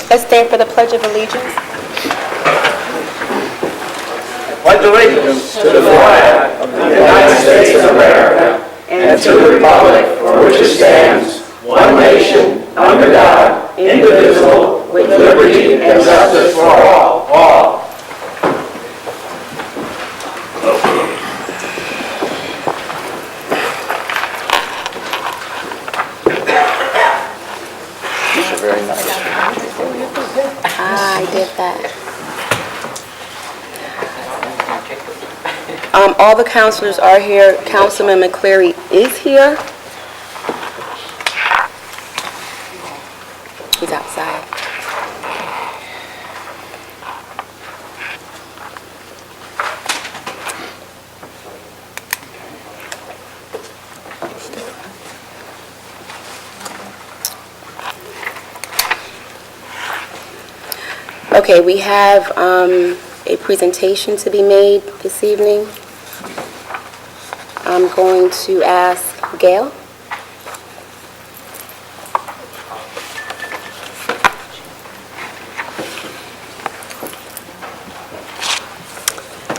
Let's stand for the Pledge of Allegiance. Pledge allegiance to the flag of the United States of America and to the republic for which it stands, one nation, under God, indivisible, with liberty and justice for all. These are very nice. I did that. All the counselors are here. Councilman McCleary is here. He's outside. Okay, we have a presentation to be made this evening. I'm going to ask Gail.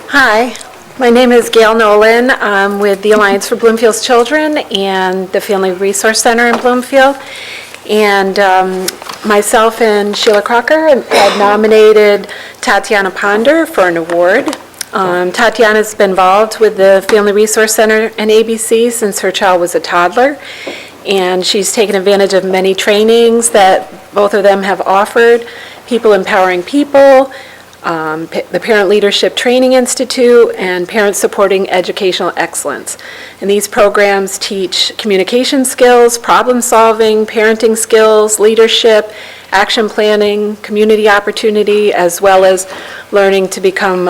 Hi, my name is Gail Nolan. I'm with the Alliance for Bloomfield's Children and the Family Resource Center in Bloomfield. And myself and Sheila Crocker had nominated Tatiana Ponder for an award. Tatiana's been involved with the Family Resource Center and ABC since her child was a toddler. And she's taken advantage of many trainings that both of them have offered, People Empowering People, the Parent Leadership Training Institute, and Parent Supporting Educational Excellence. And these programs teach communication skills, problem solving, parenting skills, leadership, action planning, community opportunity, as well as learning to become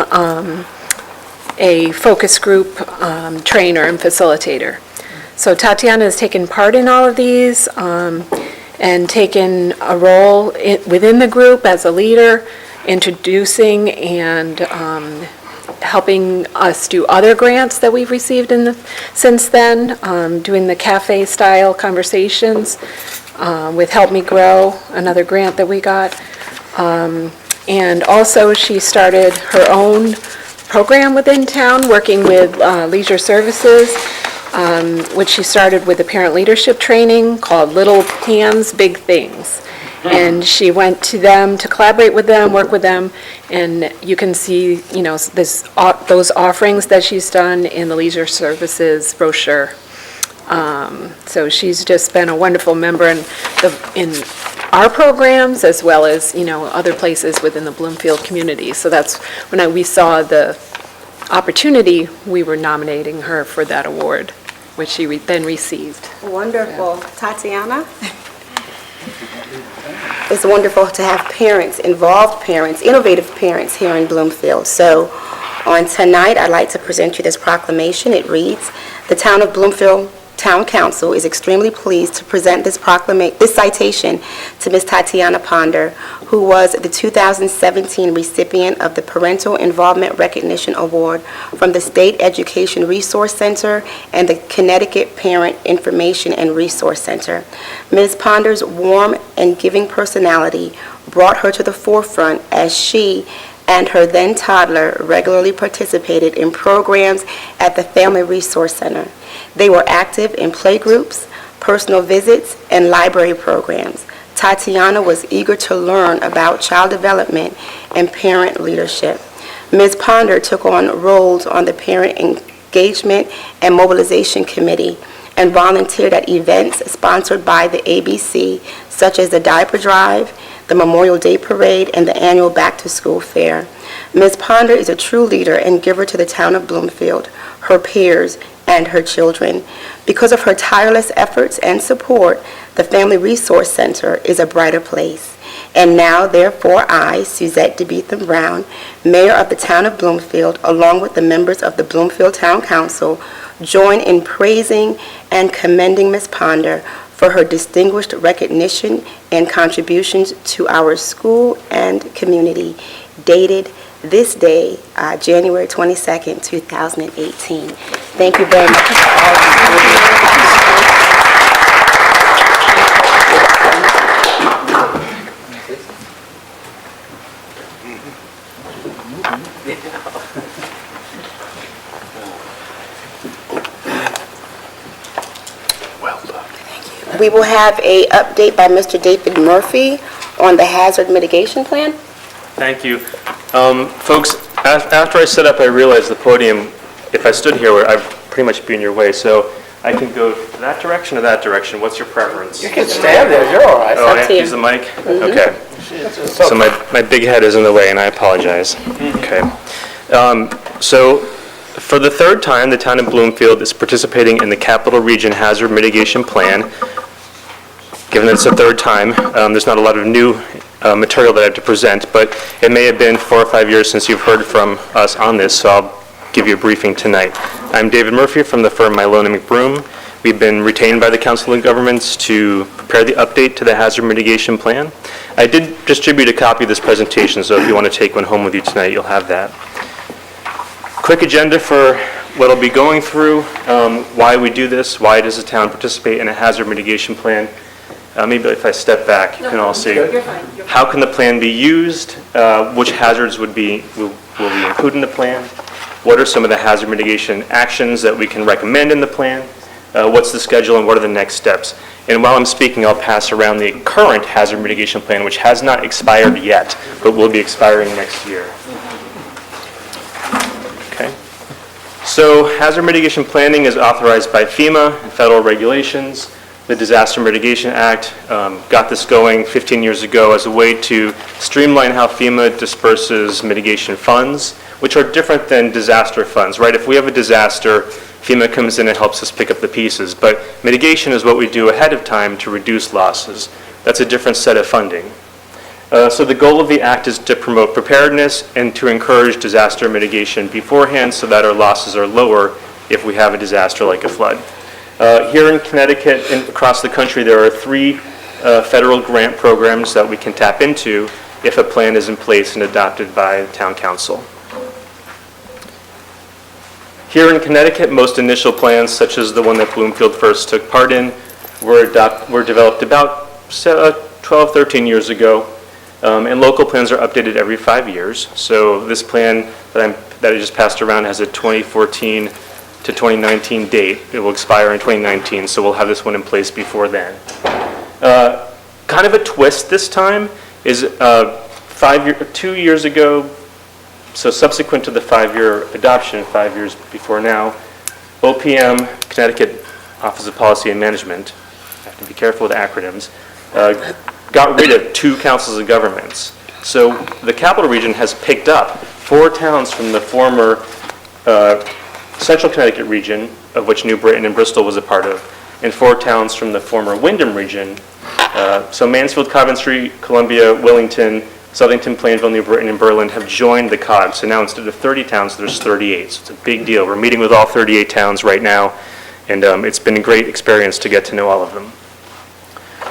a focus group trainer and facilitator. So Tatiana has taken part in all of these and taken a role within the group as a leader, introducing and helping us do other grants that we've received since then, doing the cafe-style conversations with Help Me Grow, another grant that we got. And also she started her own program within town, working with Leisure Services, which she started with a parent leadership training called Little Hands, Big Things. And she went to them to collaborate with them, work with them, and you can see, you know, those offerings that she's done in the Leisure Services brochure. So she's just been a wonderful member in our programs as well as, you know, other places within the Bloomfield community. So that's when we saw the opportunity, we were nominating her for that award, which she then received. Wonderful. Tatiana? It's wonderful to have parents, involved parents, innovative parents here in Bloomfield. So on tonight, I'd like to present you this proclamation. It reads, the Town of Bloomfield Town Council is extremely pleased to present this citation to Ms. Tatiana Ponder, who was the 2017 recipient of the Parental Involvement Recognition Award from the State Education Resource Center and the Connecticut Parent Information and Resource Center. Ms. Ponder's warm and giving personality brought her to the forefront as she and her then toddler regularly participated in programs at the Family Resource Center. They were active in playgroups, personal visits, and library programs. Tatiana was eager to learn about child development and parent leadership. Ms. Ponder took on roles on the Parent Engagement and Mobilization Committee and volunteered at events sponsored by the ABC, such as the Diaper Drive, the Memorial Day Parade, and the annual Back to School Fair. Ms. Ponder is a true leader and giver to the town of Bloomfield, her peers, and her children. Because of her tireless efforts and support, the Family Resource Center is a brighter place. And now, therefore, I, Suzette DeBeetham Brown, Mayor of the Town of Bloomfield, along with the members of the Bloomfield Town Council, join in praising and commending Ms. Ponder for her distinguished recognition and contributions to our school and community, dated this day, January 22nd, 2018. Thank you very much to all of you. We will have a update by Mr. David Murphy on the hazard mitigation plan. Thank you. Folks, after I set up, I realized the podium, if I stood here, I'd pretty much be in your way, so I can go that direction or that direction. What's your preference? You can stand there, you're all right. Oh, I have to to you. use the mic? Okay. So So my big head is in the way, and I apologize. Okay. So for the third time, the town of Bloomfield is participating in the Capital Region Hazard Mitigation Plan. Given that it's the third time, there's not a lot of new material that I have to present, but it may have been 4 or 5 years since you've heard from us on this, so I'll give you a briefing tonight. I'm David Murphy from the firm Milone and McBroom. We've been retained by the Council of Governments to prepare the update to the hazard mitigation plan. I did distribute a copy of this presentation, so if you want to take one home with you tonight, you'll have that. Quick agenda for what I'll be going through, why we do this, why does the town participate in a hazard mitigation plan. Maybe if I step back, you can all see. How can the plan be used? Which hazards will be included in the plan? What are some of the hazard mitigation actions that we can recommend in the plan? What's the schedule and what are the next steps? And while I'm speaking, I'll pass around the current hazard mitigation plan, which has not expired yet, but will be expiring next year. Okay. So hazard mitigation planning is authorized by FEMA and federal regulations. The Disaster Mitigation Act got this going 15 years ago as a way to streamline how FEMA disperses mitigation funds, which are different than disaster funds, right? If we have a disaster, FEMA comes in and helps us pick up the pieces, but mitigation is what we do ahead of time to reduce losses. That's a different set of funding. So the goal of the act is to promote preparedness and to encourage disaster mitigation beforehand so that our losses are lower if we have a disaster like a flood. Here in Connecticut and across the country, there are 3 federal grant programs that we can tap into if a plan is in place and adopted by the town council. Here in Connecticut, most initial plans, such as the one that Bloomfield first took part in, were developed about 12, 13 years ago, and local plans are updated every 5 years. So this plan that I just passed around has a 2014 to 2019 date. It will expire in 2019, so we'll have this one in place before then. Kind of a twist this time is 2 years ago, so subsequent to the 5-year adoption, 5 years before now, OPM, Connecticut Office of Policy and Management, I have to be careful with acronyms, got rid of 2 councils of governments. So the capital region has picked up 4 towns from the former Central Connecticut region, of which New Britain and Bristol was a part of, and 4 towns from the former Wyndham region. So Mansfield, Coventry, Columbia, Wellington, Southington, Plainville, New Britain, and Berlin have joined the COG. So now instead of 30 towns, there's 38. So it's a big deal. We're meeting with all 38 towns right now, and it's been a great experience to get to know all of them.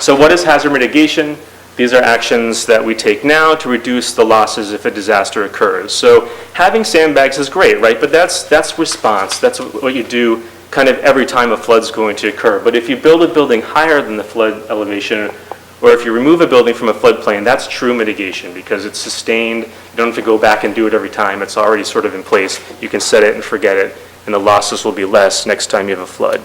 So what is hazard mitigation? These are actions that we take now to reduce the losses if a disaster occurs. So having sandbags is great, right? But that's response. That's what you do kind of every time a flood's going to occur. But if you build a building higher than the flood elevation, or if you remove a building from a floodplain, that's true mitigation because it's sustained. You don't have to go back and do it every time. It's already sort of in place. You can set it and forget it, and the losses will be less next time you have a flood.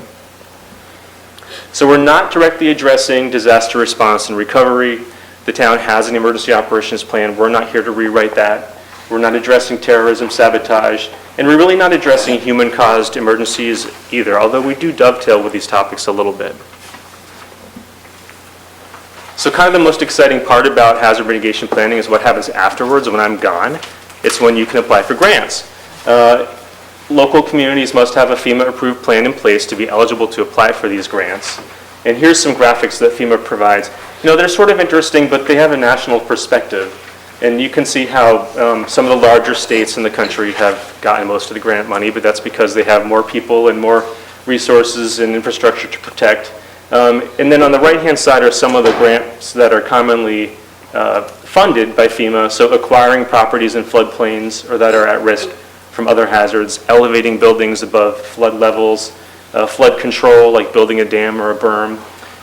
So we're not directly addressing disaster response and recovery. The town has an emergency operations plan. We're not here to rewrite that. We're not addressing terrorism, sabotage, and we're really not addressing human-caused emergencies either, although we do dovetail with these topics a little bit. So kind of the most exciting part about hazard mitigation planning is what happens afterwards when I'm gone. It's when you can apply for grants. Local communities must have a FEMA-approved plan in place to be eligible to apply for these grants. And here's some graphics that FEMA provides. You know, they're sort of interesting, but they have a national perspective. And you can see how some of the larger states in the country have gotten most of the grant money, but that's because they have more people and more resources and infrastructure to protect. And then on the right-hand side are some of the grants that are commonly funded by FEMA, so acquiring properties in floodplains or that are at risk from other hazards, elevating buildings above flood levels, flood control like building a dam or a berm,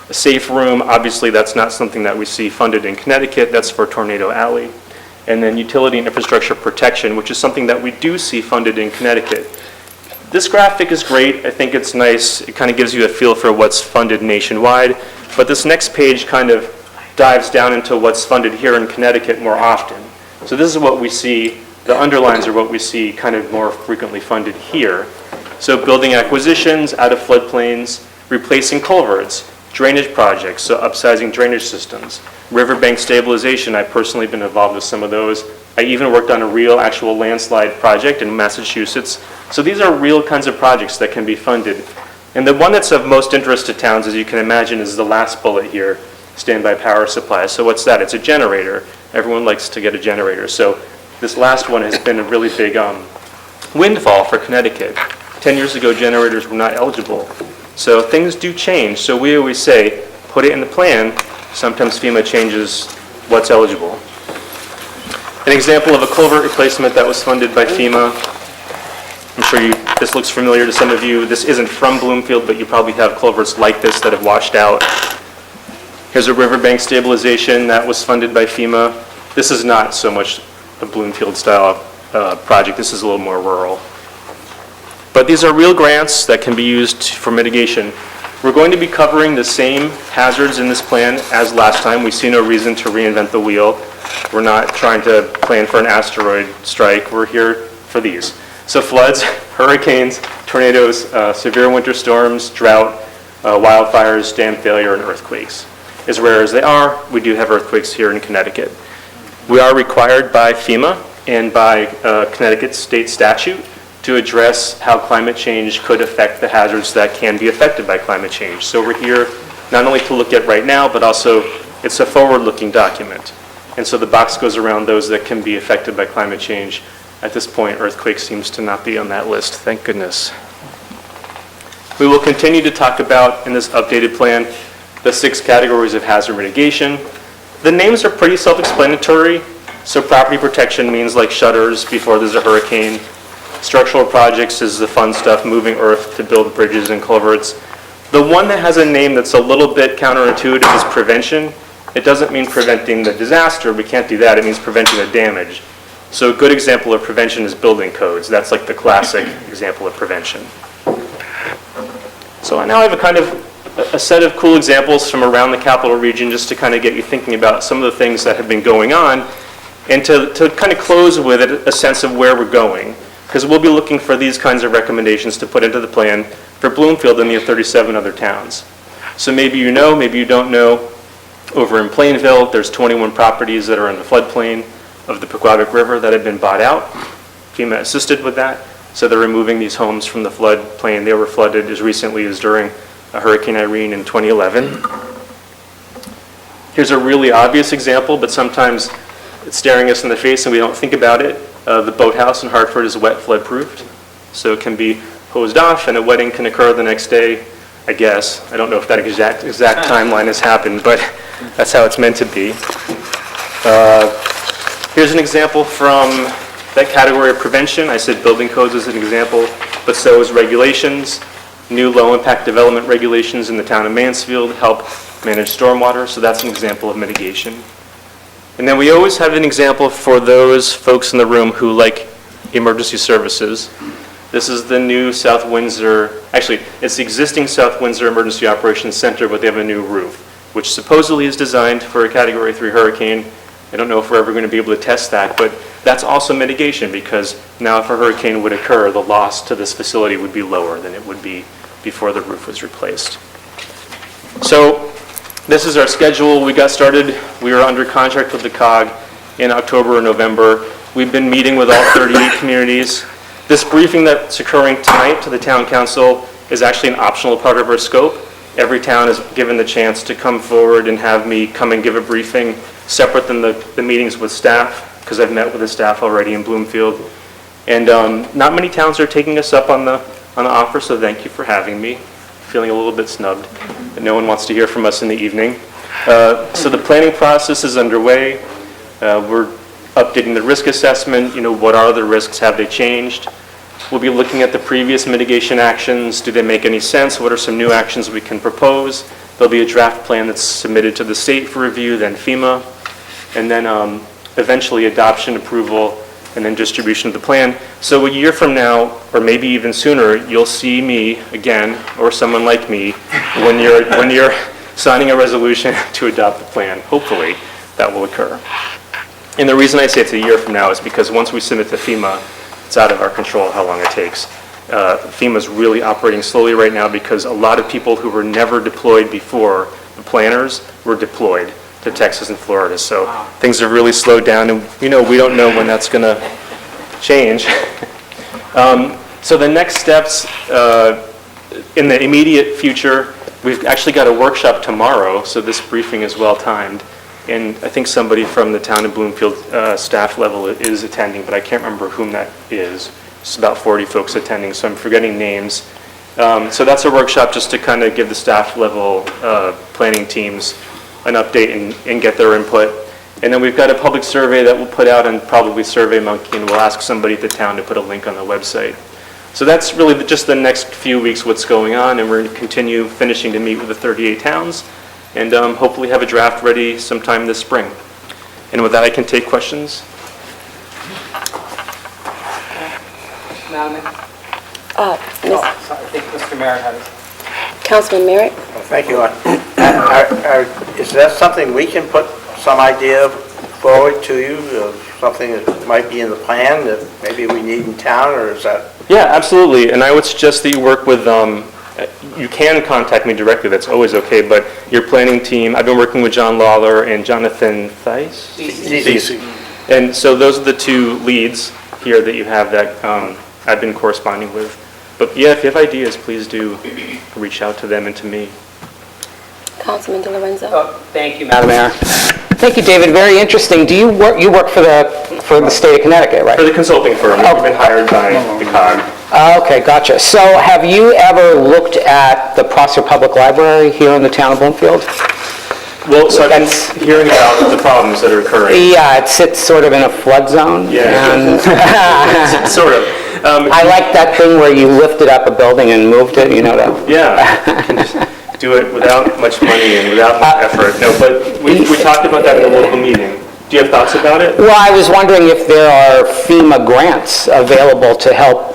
a safe room, obviously that's not something that we see funded in Connecticut, that's for Tornado Alley, and then utility and infrastructure protection, which is something that we do see funded in Connecticut. This graphic is great. I think it's nice. It kind of gives you a feel for what's funded nationwide. But this next page kind of dives down into what's funded here in Connecticut more often. So this is what we see. The underlines are what we see kind of more frequently funded here. So building acquisitions out of floodplains, replacing culverts, drainage projects, so upsizing drainage systems, riverbank stabilization. I've personally been involved with some of those. I even worked on a real actual landslide project in Massachusetts. So these are real kinds of projects that can be funded. And the one that's of most interest to towns, as you can imagine, is the last bullet here, standby power supply. So what's that? It's a generator. Everyone likes to get a generator. So this last one has been a really big windfall for Connecticut. 10 years ago, generators were not eligible. So things do change. So we always say, put it in the plan. Sometimes FEMA changes what's eligible. An example of a culvert replacement that was funded by FEMA. I'm sure this looks familiar to some of you. This isn't from Bloomfield, but you probably have culverts like this that have washed out. Here's a riverbank stabilization that was funded by FEMA. This is not so much a Bloomfield-style project. This is a little more rural. But these are real grants that can be used for mitigation. We're going to be covering the same hazards in this plan as last time. We see no reason to reinvent the wheel. We're not trying to plan for an asteroid strike. We're here for these. So floods, hurricanes, tornadoes, severe winter storms, drought, wildfires, dam failure, and earthquakes. As rare as they are, we do have earthquakes here in Connecticut. We are required by FEMA and by Connecticut state statute to address how climate change could affect the hazards that can be affected by climate change. So we're here not only to look at right now, but also it's a forward-looking document. And so the box goes around those that can be affected by climate change. At this point, earthquake seems to not be on that list, thank goodness. We will continue to talk about, in this updated plan, the 6 categories of hazard mitigation. The names are pretty self-explanatory. So property protection means like shutters before there's a hurricane. Structural projects is the fun stuff, moving earth to build bridges and culverts. The one that has a name that's a little bit counterintuitive is prevention. It doesn't mean preventing the disaster. We can't do that. It means preventing the damage. So a good example of prevention is building codes. That's like the classic example of prevention. So now I have a kind of a set of cool examples from around the capital region just to kind of get you thinking about some of the things that have been going on and to kind of close with a sense of where we're going. Because we'll be looking for these kinds of recommendations to put into the plan for Bloomfield and the 37 other towns. So maybe you know, maybe you don't know, over in Plainville, there's 21 properties that are in the floodplain of the Pequabic River that have been bought out. FEMA assisted with that. So they're removing these homes from the floodplain. They were flooded as recently as during Hurricane Irene in 2011. Here's a really obvious example, but sometimes it's staring us in the face and we don't think about it. The boathouse in Hartford is wet flood proofed. So it can be hosed off and a wedding can occur the next day, I guess. I don't know if that exact timeline has happened, but that's how it's meant to be. Here's an example from that category of prevention. I said building codes as an example, but so is regulations. New low-impact development regulations in the town of Mansfield help manage stormwater, so that's an example of mitigation. And then we always have an example for those folks in the room who like emergency services. This is the new South Windsor, actually, it's the existing South Windsor Emergency Operations Center, but they have a new roof, which supposedly is designed for a Category 3 hurricane. I don't know if we're ever going to be able to test that, but that's also mitigation because now if a hurricane would occur, the loss to this facility would be lower than it would be before the roof was replaced. So this is our schedule. We got started, we were under contract with the COG in October and November. We've been meeting with all 38 communities. This briefing that's occurring tonight to the town council is actually an optional part of our scope. Every town is given the chance to come forward and have me come and give a briefing separate than the meetings with staff, because I've met with the staff already in Bloomfield. And not many towns are taking us up on the offer, so thank you for having me. Feeling a little bit snubbed, but no one wants to hear from us in the evening. So the planning process is underway. We're updating the risk assessment. You know, what are the risks? Have they changed? We'll be looking at the previous mitigation actions. Do they make any sense? What are some new actions we can propose? There'll be a draft plan that's submitted to the state for review, then FEMA, and then eventually adoption, approval, and then distribution of the plan. So a year from now, or maybe even sooner, you'll see me again, or someone like me, when you're signing a resolution to adopt the plan. Hopefully, that will occur. And the reason I say it's a year from now is because once we submit to FEMA, it's out of our control how long it takes. FEMA's really operating slowly right now because a lot of people who were never deployed before, the planners, were deployed to Texas and Florida. So things have really slowed down, and we don't know when that's going to change. So the next steps in the immediate future, we've actually got a workshop tomorrow, so this briefing is well timed. And I think somebody from the town of Bloomfield staff level is attending, but I can't remember whom that is. It's about 40 folks attending, so I'm forgetting names. So that's a workshop just to kind of give the staff level planning teams an update and get their input. And then we've got a public survey that we'll put out on probably SurveyMonkey, and we'll ask somebody at the town to put a link on the website. So that's really just the next few weeks what's going on, and we're going to continue finishing to meet with the 38 towns, and hopefully have a draft ready sometime this spring. And with that, I can take questions. Madam Mayor? Miss- I think Mr. Merritt has. Councilman Merritt? Thank you. Is that something we can put some idea forward to you, of something that might be in the plan that maybe we need in town, or is that? Yeah, absolutely. And I would suggest that you work with, you can contact me directly, that's always okay, but your planning team, I've been working with John Lawler and Jonathan Theis. Easy. And so those are the two leads here that you have that I've been corresponding with. But yeah, if you have ideas, please do reach out to them and to me. Councilman DiLorenzo? Thank you, Madam Mayor. Thank you, David. Very interesting. Do you work for the state of Connecticut, right? For the consulting firm, I've been hired by the COG. Okay, gotcha. So have you ever looked at the Prosser Public Library here in the town of Bloomfield? Well, so I've been hearing about the problems that are occurring. Yeah, it sits sort of in a flood zone. Yeah. And Sort of. I like that thing where you lifted up a building and moved it, you know that? Yeah, you can just do it without much money and without much effort. No, but we talked about that in a local meeting. Do you have thoughts about it? Well, I was wondering if there are FEMA grants available to help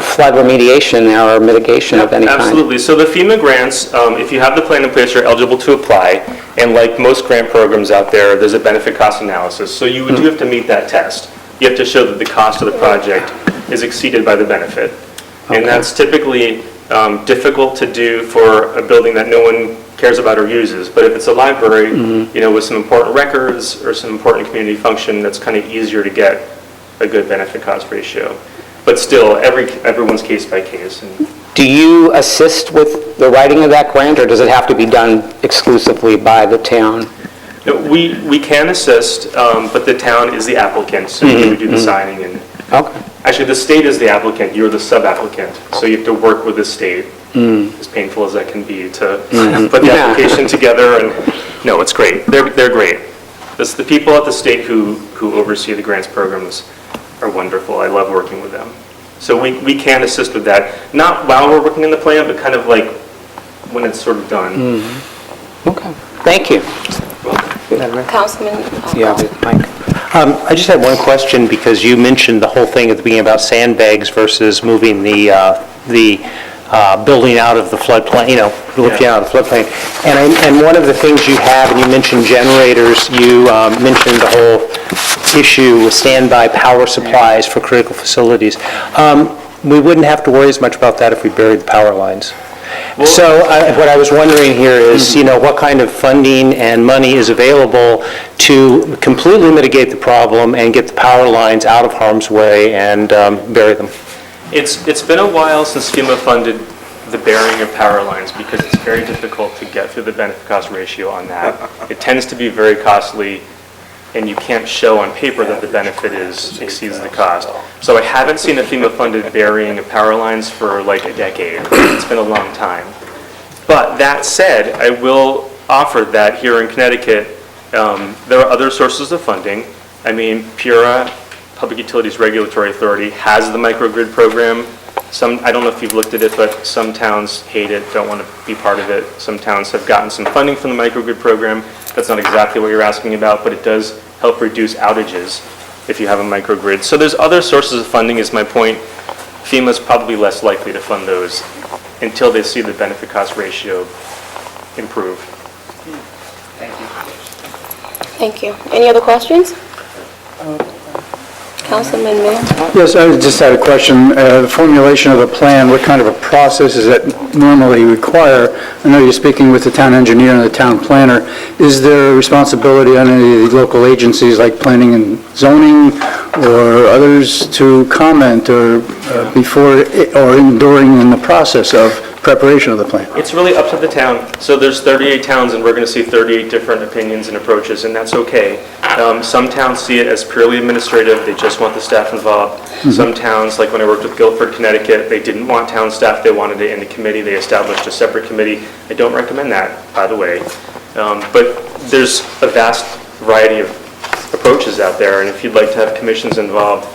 flood remediation or mitigation of any kind. Absolutely. So the FEMA grants, if you have the plan in place, you're eligible to apply. And like most grant programs out there, there's a benefit cost analysis. So you do have to meet that test. You have to show that the cost of the project is exceeded by the benefit. And that's typically difficult to do for a building that no one cares about or uses. But if it's a library, with some important records or some important community function, that's kind of easier to get a good benefit cost ratio. But still, everyone's case by case. And Do you assist with the writing of that grant, or does it have to be done exclusively by the town? no, we can assist, but the town is the applicant, so you do the signing. And Okay. actually, the state is the applicant, you're the sub-applicant, so you have to work with the state, as painful as that can be, to put the Yeah. application together. And no, it's great. They're great. The people at the state who oversee the grants programs are wonderful. I love working with them. So we can assist with that, not while we're working on the plan, but kind of like when it's sort of done. Okay. Thank you. Councilman? Yeah, Mike. I just had one question, because you mentioned the whole thing at the beginning about sandbags versus moving the building out of the floodplain, lifting out of the floodplain. And one of the things you have, and you mentioned generators, you mentioned the whole issue with standby power supplies for critical facilities. We wouldn't have to worry as much about that if we buried the power lines. So what I was wondering here is, what kind of funding and money is available to completely mitigate the problem and get the power lines out of harm's way and bury them? It's been a while since FEMA funded the burying of power lines because it's very difficult to get through the benefit cost ratio on that. It tends to be very costly, and you can't show on paper that the benefit exceeds the cost. So I haven't seen a FEMA-funded burying of power lines for like a decade. It's been a long time. But that said, I will offer that here in Connecticut, there are other sources of funding. I mean, PURA, Public Utilities Regulatory Authority, has the microgrid program. I don't know if you've looked at it, but some towns hate it, don't want to be part of it. Some towns have gotten some funding from the microgrid program. That's not exactly what you're asking about, but it does help reduce outages if you have a microgrid. So there's other sources of funding, is my point. FEMA's probably less likely to fund those until they see the benefit-cost ratio improve. Thank you. Any other questions? Councilman Mayor? Yes, I just had a question. The formulation of a plan, what kind of a process does that normally require? I know you're speaking with the town engineer and the town planner. Is there a responsibility on any of the local agencies like planning and zoning or others to comment or before or during in the process of preparation of the plan? It's really up to the town. So there's 38 towns, and we're going to see 38 different opinions and approaches, and that's okay. Some towns see it as purely administrative. They just want the staff involved. Some towns, like when I worked with Guilford, Connecticut, they didn't want town staff. They wanted it in the committee. They established a separate committee. I don't recommend that, by the way. But there's a vast variety of approaches out there, and if you'd like to have commissions involved,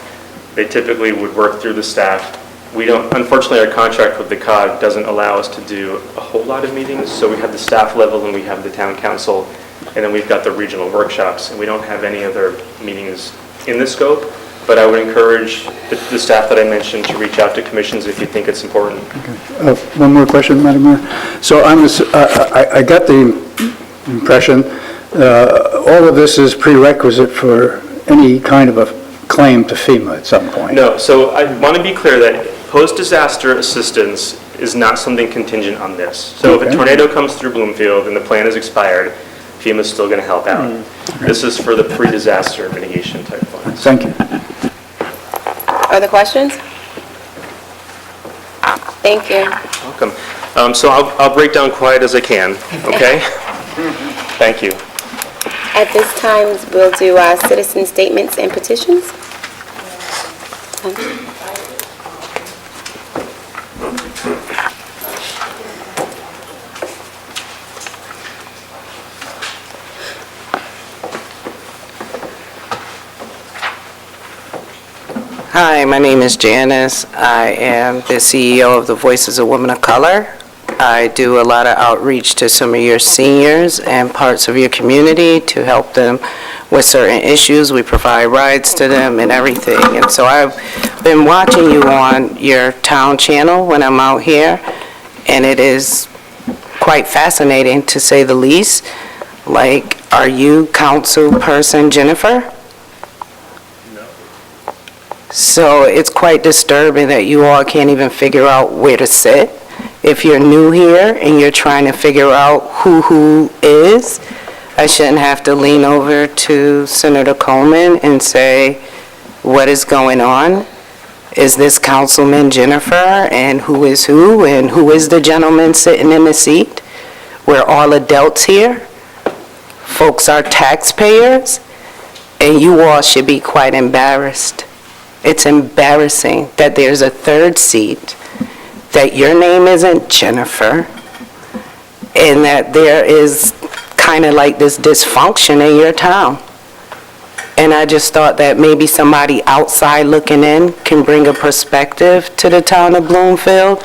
they typically would work through the staff. We don't, unfortunately, our contract with the COG doesn't allow us to do a whole lot of meetings, so we have the staff level and we have the town council, and then we've got the regional workshops, and we don't have any other meetings in the scope, but I would encourage the staff that I mentioned to reach out to commissions if you think it's important. One more question, Madam Mayor. So I got the impression all of this is prerequisite for any kind of a claim to FEMA at some point. No, so I want to be clear that post-disaster assistance is not something contingent on this. So if a Okay. tornado comes through Bloomfield and the plan is expired, FEMA's still going to help out. This is for the pre-disaster mitigation type funds. Thank you. Other questions? Thank you. Welcome. So I'll break down quiet as I can, okay? Thank you. At this time, we'll do citizen statements and petitions. Hi, my name is Janice. I am the CEO of the Voices of Women of Color. I do a lot of outreach to some of your seniors and parts of your community to help them with certain issues. We provide rides to them and everything. And so I've been watching you on your town channel when I'm out here, and it is quite fascinating to say the least. Like, are you Councilperson Jennifer? So it's quite disturbing that you all can't even figure out where to sit. If you're new here and you're trying to figure out who is, I shouldn't have to lean over to Senator Coleman and say, what is going on? Is this Councilman Jennifer, and who is the gentleman sitting in the seat? We're all adults here. Folks are taxpayers, and you all should be quite embarrassed. It's embarrassing that there's a third seat, that your name isn't Jennifer, and that there is kind of like this dysfunction in your town. And I just thought that maybe somebody outside looking in can bring a perspective to the town of Bloomfield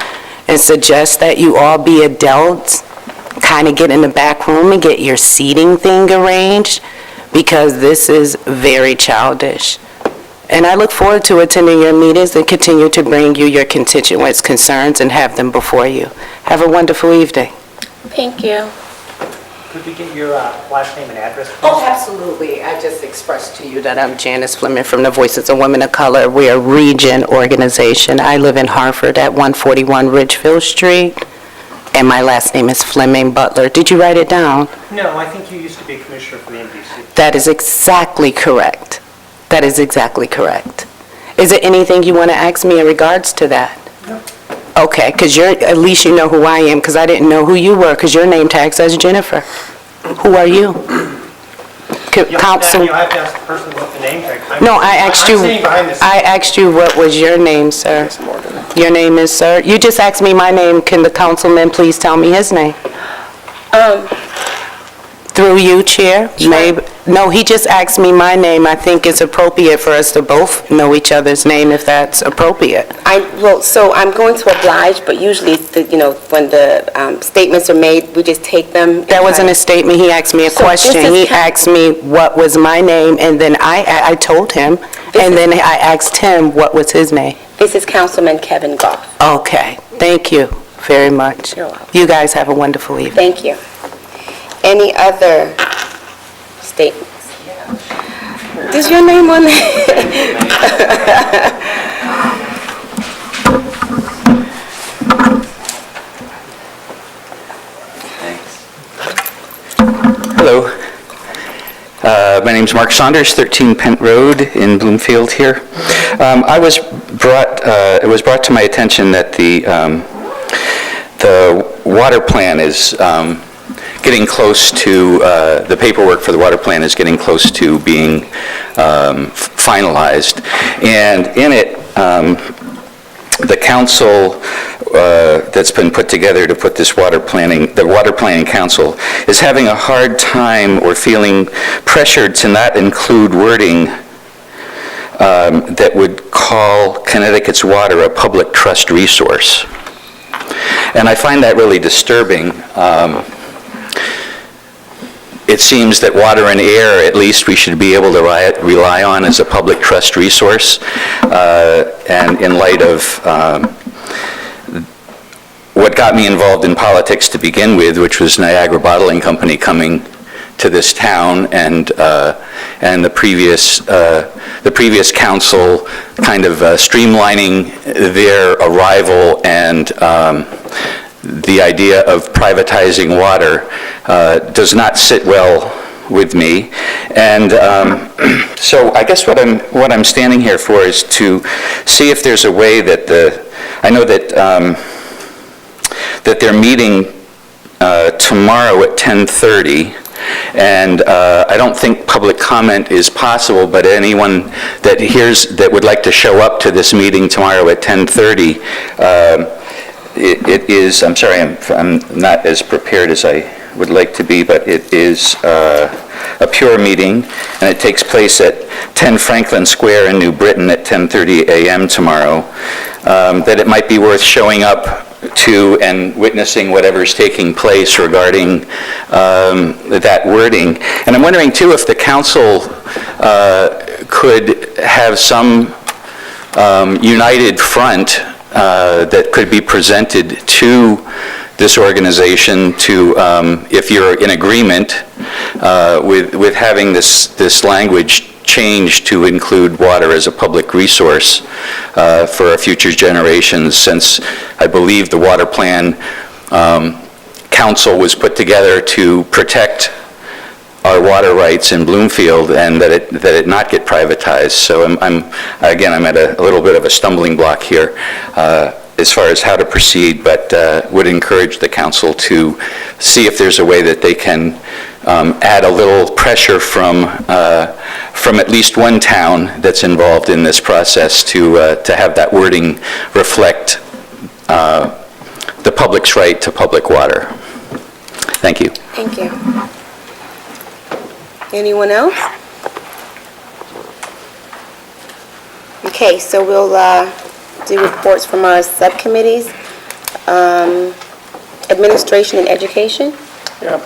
and suggest that you all be adults, kind of get in the back room and get your seating thing arranged, because this is very childish. And I look forward to attending your meetings and continue to bring you your constituents' concerns and have them before you. Have a wonderful evening. Thank you. Could we get your last name and address, please? Oh, absolutely. I just expressed to you that I'm Janice Fleming from the Voices of Women of Color. We're a region organization. I live in Hartford at 141 Ridgefield Street, and my last name is Fleming Butler. Did you write it down? No, I think you used to be commissioner for the MDC. That is exactly correct. That is exactly correct. Is there anything you want to ask me in regards to that? No. Okay, because at least you know who I am, because I didn't know who you were, because your name tag says Jennifer. Who are you? Council. You'll have to ask the person with the name tag. No, I asked you. I'm sitting behind this. I asked you what was your name, sir. Your name is, sir? You just asked me my name. Can the councilman please tell me his name? Through you, Chair? Maybe. No, he just asked me my name. I think it's appropriate for us to both know each other's name if that's appropriate. So I'm going to oblige, but usually, when the statements are made, we just take them. That wasn't a statement. He asked me a So this question. is He asked me what was my name, and then I told him, And then I asked him what was his name. This is Councilman Kevin Goff. Okay, thank you very much. You're welcome. You guys have a wonderful evening. Thank you. Any other statements? Is your name on there? Hello. My name's Mark Saunders, 13 Pent Road in Bloomfield here. It was brought to my attention that the water plan is getting close to, the paperwork for the water plan is getting close to being finalized. And in it, the council that's been put together to put this the water planning council is having a hard time or feeling pressured to not include wording that would call Connecticut's water a public trust resource. And I find that really disturbing. It seems that water and air, at least, we should be able to rely on as a public trust resource. And in light of what got me involved in politics to begin with, which was Niagara Bottling Company coming to this town, and the previous council kind of streamlining their arrival, and the idea of privatizing water does not sit well with me. And so I guess what I'm standing here for is to see if there's a way that I know that that they're meeting tomorrow at 10:30, and I don't think public comment is possible, but anyone that would like to show up to this meeting tomorrow at 10:30, it is, I'm sorry, I'm not as prepared as I would like to be, but it is a pure meeting, and it takes place at 10 Franklin Square in New Britain at 10:30 a.m. tomorrow, that it might be worth showing up to and witnessing whatever's taking place regarding that wording. And I'm wondering, too, if the council could have some united front that could be presented to this organization to, if you're in agreement with having this language changed to include water as a public resource for our future generations, since I believe the water plan council was put together to protect our water rights in Bloomfield, and that it not get privatized. So I'm at a little bit of a stumbling block here as far as how to proceed, but would encourage the council to see if there's a way that they can add a little pressure from at least one town that's involved in this process to have that wording reflect the public's right to public water. Thank you. Thank you. Anyone else? Okay, so we'll do reports from our subcommittees. Administration and Education. Yeah.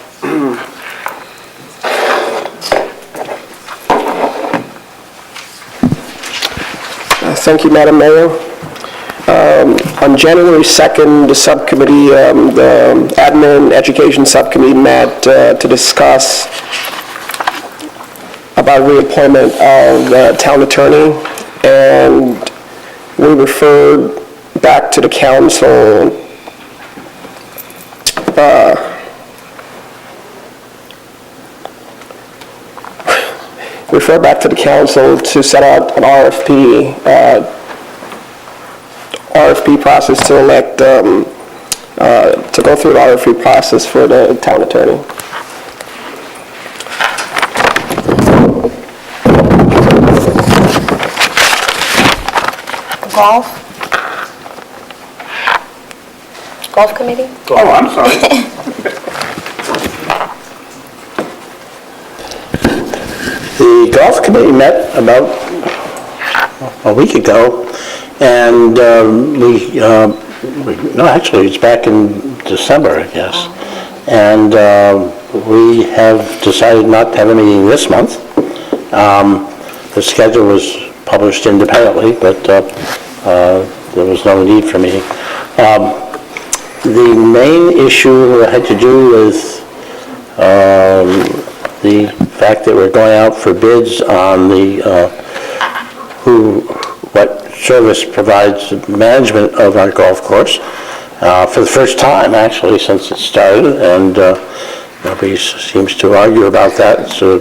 Thank you, Madam Mayor. On January 2nd, the subcommittee, the Admin Education Subcommittee met to discuss about reappointment of the town attorney, and we referred back to the council to set out an RFP process to elect, to go through the RFP process for the town attorney. Golf Committee? Oh, I'm sorry. The Golf Committee met about a week ago, and actually it's back in December, I guess. And we have decided not to have a meeting this month. The schedule was published independently, but there was no need for me. The main issue had to do with the fact that we're going out for bids on what service provides management of our golf course for the first time, actually, since it started, and nobody seems to argue about that. It's a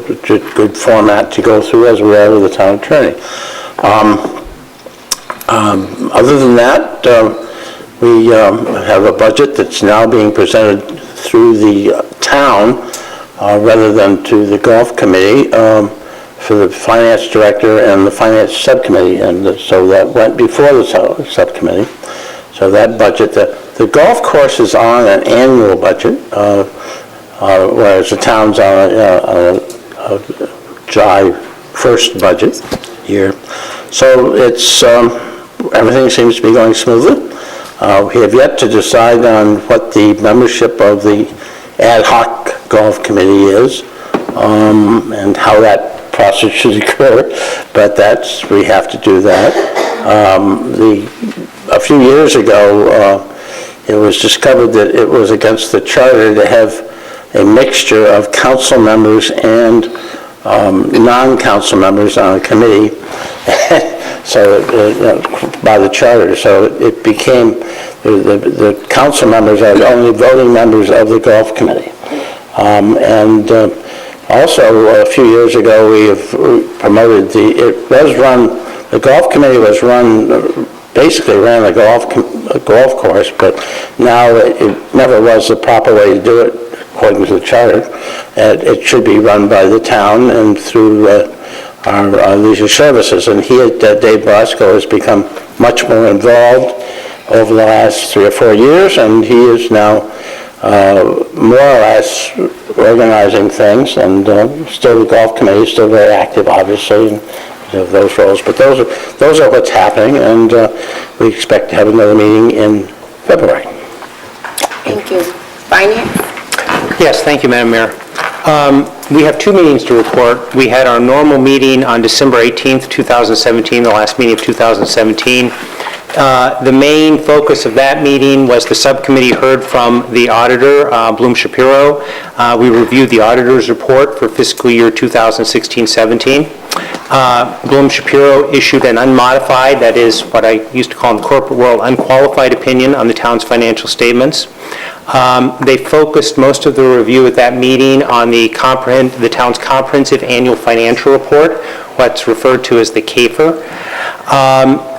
good format to go through, as we are with the town attorney. Other than that, we have a budget that's now being presented through the town rather than to the golf committee for the finance director and the finance subcommittee, and so that went before the subcommittee. So that budget, the golf course is on an annual budget, whereas the town's on a July 1st budget year. So it's everything seems to be going smoothly. We have yet to decide on what the membership of the ad hoc golf committee is and how that process should occur, but we have to do that. A few years ago, it was discovered that it was against the charter to have a mixture of council members and non-council members on a committee, so by the charter. So it became the council members are the only voting members of the golf committee. Also, a few years ago, we have promoted the golf committee was basically ran a golf course, but now it never was the proper way to do it according to the charter. It should be run by the town and through our leisure services, and Dave Bosco has become much more involved over the last 3 or 4 years, and he is now more or less organizing things, and still the golf committee is still very active, obviously, of those roles. But those are what's happening, and we expect to have another meeting in February. Thank you. Finance? Yes, thank you, Madam Mayor. We have 2 meetings to report. We had our normal meeting on December 18th, 2017, the last meeting of 2017. The main focus of that meeting was the subcommittee heard from the auditor, Bloom Shapiro. We reviewed the auditor's report for fiscal year 2016-17. Bloom Shapiro issued an unmodified, that is what I used to call in the corporate world, unqualified opinion on the town's financial statements. They focused most of the review at that meeting on the town's comprehensive annual financial report, what's referred to as the CAFR.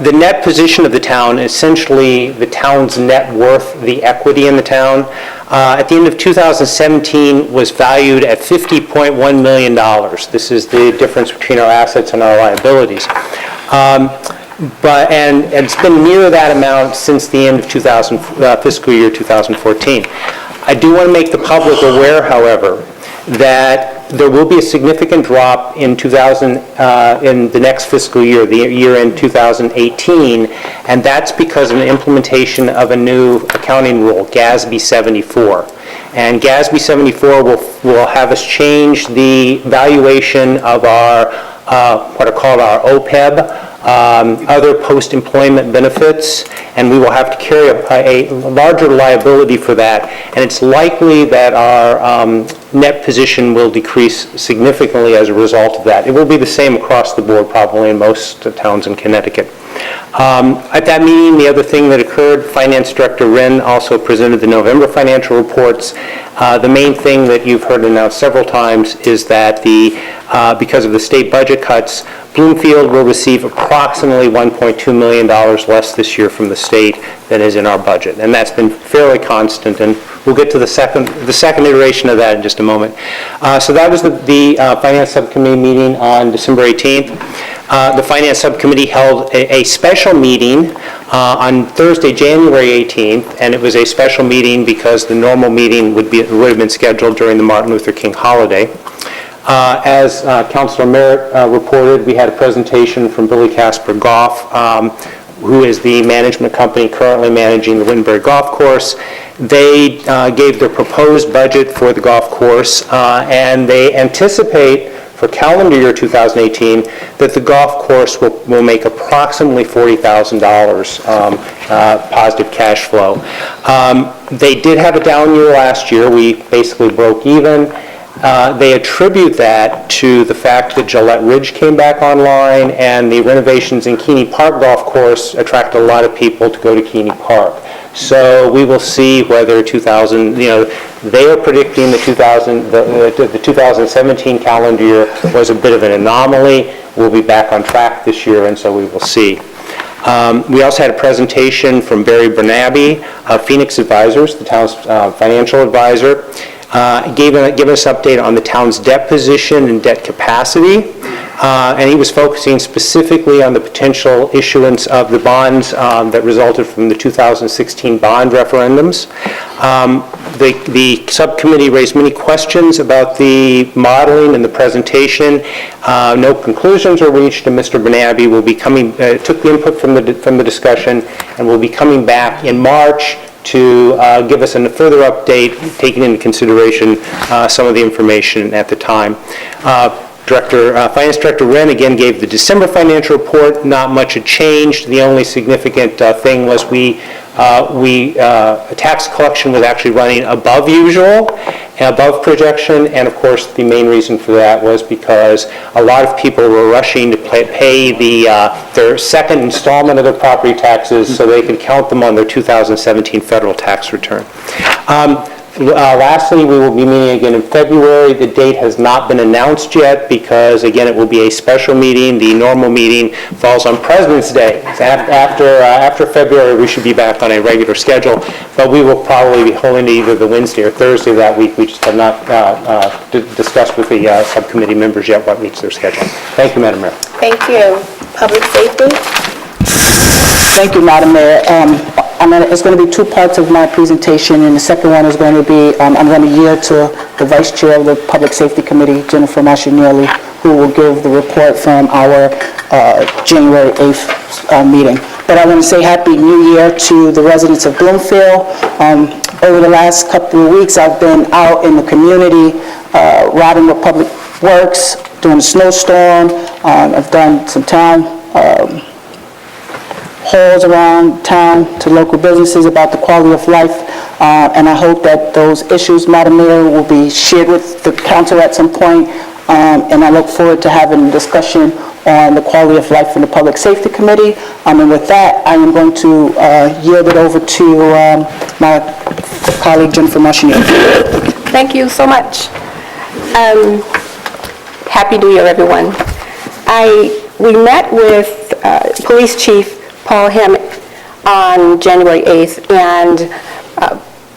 The net position of the town, essentially the town's net worth, the equity in the town, at the end of 2017 was valued at $50.1 million. This is the difference between our assets and our liabilities. And it's been near that amount since the end of fiscal year 2014. I do want to make the public aware, however, that there will be a significant drop in the next fiscal year, the year end 2018, and that's because of the implementation of a new accounting rule, GASB 74. And GASB 74 will have us change the valuation of our what are called our OPEB, other post-employment benefits, and we will have to carry a larger liability for that, and it's likely that our net position will decrease significantly as a result of that. It will be the same across the board probably in most towns in Connecticut. At that meeting, the other thing that occurred, Finance Director Wren also presented the November financial reports. The main thing that you've heard announced several times is that because of the state budget cuts, Bloomfield will receive approximately $1.2 million less this year from the state than is in our budget, and that's been fairly constant, and we'll get to the second iteration of that in just a moment. So that was the Finance Subcommittee meeting on December 18th. The Finance Subcommittee held a special meeting on Thursday, January 18th, and it was a special meeting because the normal meeting would have been scheduled during the Martin Luther King holiday. As Councilor Merritt reported, we had a presentation from Billy Casper Golf, who is the management company currently managing the Wittenberry Golf Course. They gave their proposed budget for the golf course, and they anticipate for calendar year 2018, that the golf course will make approximately $40,000 positive cash flow. They did have a down year last year. We basically broke even. They attribute that to the fact that Gillette Ridge came back online and the renovations in Keeney Park Golf Course attracted a lot of people to go to Keeney Park. So we will see whether they are predicting the 2017 calendar year was a bit of an anomaly. We'll be back on track this year, and so we will see. We also had a presentation from Barry Bernabe of Phoenix Advisors, the town's financial advisor. Gave us an update on the town's debt position and debt capacity, and he was focusing specifically on the potential issuance of the bonds that resulted from the 2016 bond referendums. The subcommittee raised many questions about the modeling and the presentation. No conclusions were reached, and Mr. Bernabe will be took the input from the discussion and will be coming back in March to give us a further update, taking into consideration some of the information at the time. Finance Director Wren again gave the December financial report. Not much had changed. The only significant thing was tax collection was actually running above usual, above projection, and of course the main reason for that was because a lot of people were rushing to pay their second installment of their property taxes so they could count them on their 2017 federal tax return. Lastly, we will be meeting again in February. The date has not been announced yet because, again, it will be a special meeting. The normal meeting falls on President's Day. After February, we should be back on a regular schedule, but we will probably be holding it either the Wednesday or Thursday of that week. We just have not discussed with the subcommittee members yet what meets their schedule. Thank you, Madam Mayor. Thank you. Public safety? Thank you, Madam Mayor. It's going to be two parts of my presentation, and the second one is going to be, I'm going to yield to the Vice Chair of the Public Safety Committee, Jennifer Mascianelli, who will give the report from our January 8th meeting. But I want to say Happy New Year to the residents of Bloomfield. Over the last couple of weeks, I've been out in the community, riding with Public Works, doing a snowstorm. I've done some town halls around town to local businesses about the quality of life, and I hope that those issues, Madam Mayor, will be shared with the council at some point, and I look forward to having a discussion on the quality of life in the Public Safety Committee. And with that, I am going to yield it over to my colleague, Jennifer Mascianelli. Thank you so much. Happy New Year, everyone. We met with Police Chief Paul Hammett on January 8th, and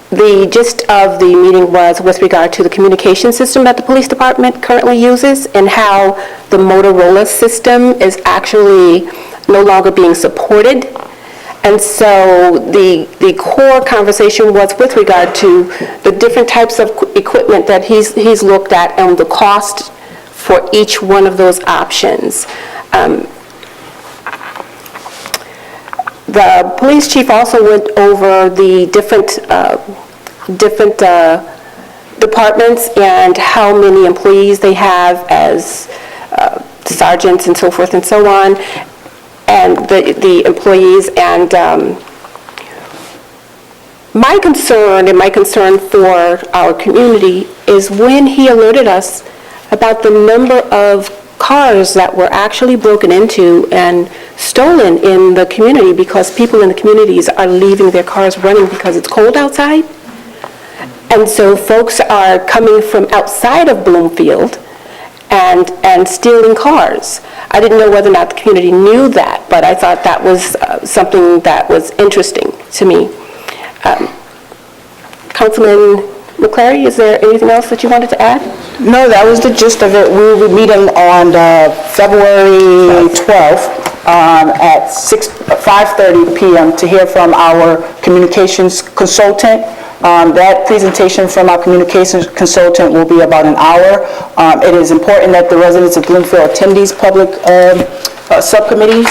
the gist of the meeting was with regard to the communication system that the police department currently uses and how the Motorola system is actually no longer being supported. And so the core conversation was with regard to the different types of equipment that he's looked at and the cost for each one of those options. The police chief also went over the different departments and how many employees they have as sergeants and so forth and so on, and the employees. And my concern for our community is when he alerted us about the number of cars that were actually broken into and stolen in the community because people in the communities are leaving their cars running because it's cold outside. And so folks are coming from outside of Bloomfield and stealing cars. I didn't know whether or not the community knew that, but I thought that was something that was interesting to me. Councilman McClary, is there anything else that you wanted to add? No, that was the gist of it. We will be meeting on February 12th at 5:30 p.m. to hear from our communications consultant. That presentation from our communications consultant will be about an hour. It is important that the residents of Bloomfield attend these public subcommittees,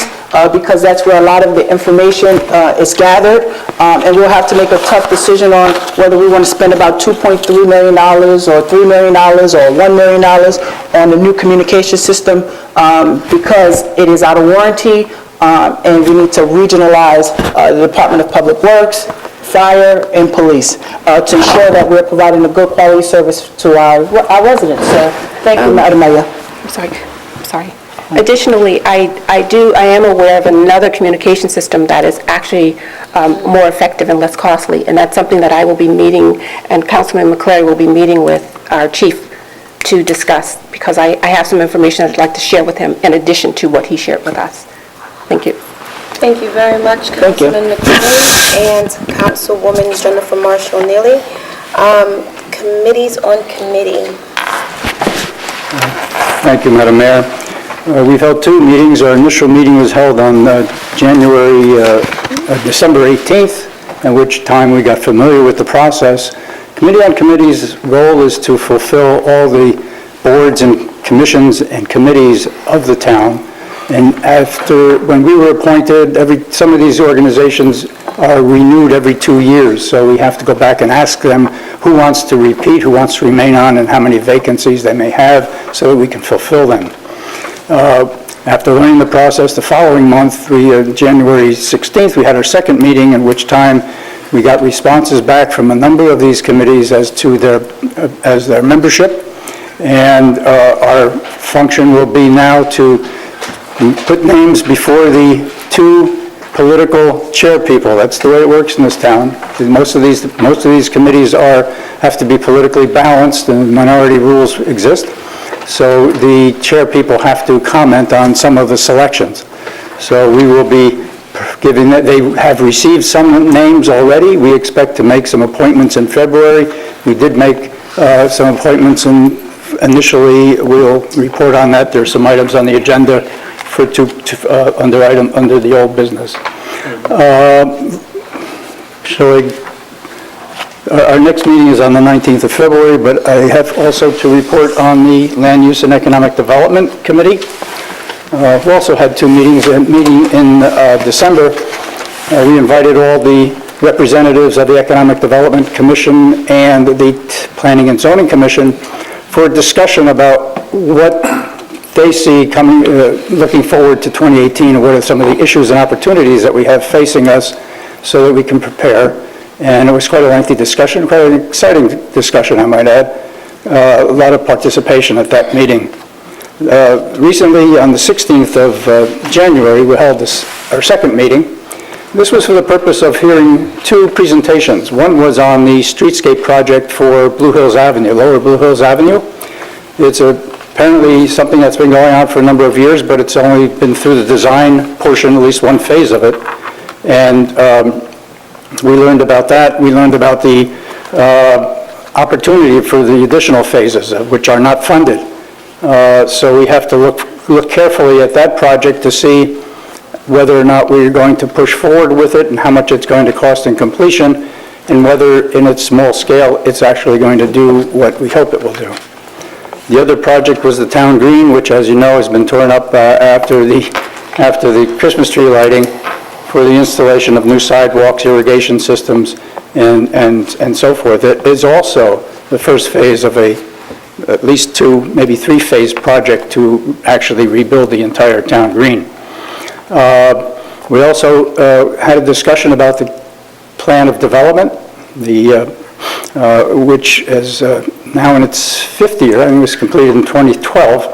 because that's where a lot of the information is gathered, and we'll have to make a tough decision on whether we want to spend about $2.3 million or $3 million or $1 million on the new communication system, because it is out of warranty, and we need to regionalize the Department of Public Works, Fire, and Police to ensure that we're providing a good quality service to our residents. So, thank you, Madam Mayor. I'm sorry. Additionally, I am aware of another communication system that is actually more effective and less costly, and that's something that I will be meeting, and Councilman McCleary will be meeting with our chief to discuss, because I have some information I'd like to share with him in addition to what he shared with us. Thank you. Thank you very much, Thank you. Councilman McCleary and Councilwoman Jennifer Marshall-Neely. Committees on committee. Thank you, Madam Mayor. We've held two meetings. Our initial meeting was held on December 18th, at which time we got familiar with the process. Committee on Committees' role is to fulfill all the boards and commissions and committees of the town. And when we were appointed, some of these organizations are renewed every 2 years, so we have to go back and ask them who wants to repeat, who wants to remain on, and how many vacancies they may have, so that we can fulfill them. After learning the process, the following month, January 16th, we had our second meeting, in which time we got responses back from a number of these committees as to their membership, and our function will be now to put names before the two political chair people. That's the way it works in this town. Most of these committees have to be politically balanced, and minority rules exist. So the chair people have to comment on some of the selections. So we will be giving that. They have received some names already. We expect to make some appointments in February. We did make some appointments initially. We'll report on that. There's some items on the agenda under the old business. Our next meeting is on the 19th of February, but I have also to report on the Land Use and Economic Development Committee. We also had two meetings. A meeting in December, we invited all the representatives of the Economic Development Commission and the Planning and Zoning Commission for a discussion about what they see looking forward to 2018, and what are some of the issues and opportunities that we have facing us so that we can prepare. And it was quite a lengthy discussion, quite an exciting discussion, I might add. A lot of participation at that meeting. Recently, on the 16th of January, we held our second meeting. This was for the purpose of hearing two presentations. One was on the streetscape project for Blue Hills Avenue, Lower Blue Hills Avenue. It's apparently something that's been going on for a number of years, but it's only been through the design portion, at least one phase of it. And we learned about that. We learned about the opportunity for the additional phases, which are not funded. So we have to look carefully at that project to see whether or not we're going to push forward with it, and how much it's going to cost in completion, and whether in its small scale it's actually going to do what we hope it will do. The other project was the Town Green, which, as you know, has been torn up after the Christmas tree lighting, for the installation of new sidewalks, irrigation systems, and so forth. It is also the first phase of at least two, maybe three-phase project to actually rebuild the entire Town Green. We also had a discussion about the plan of development, which is now in its fifth year. I think it was completed in 2012.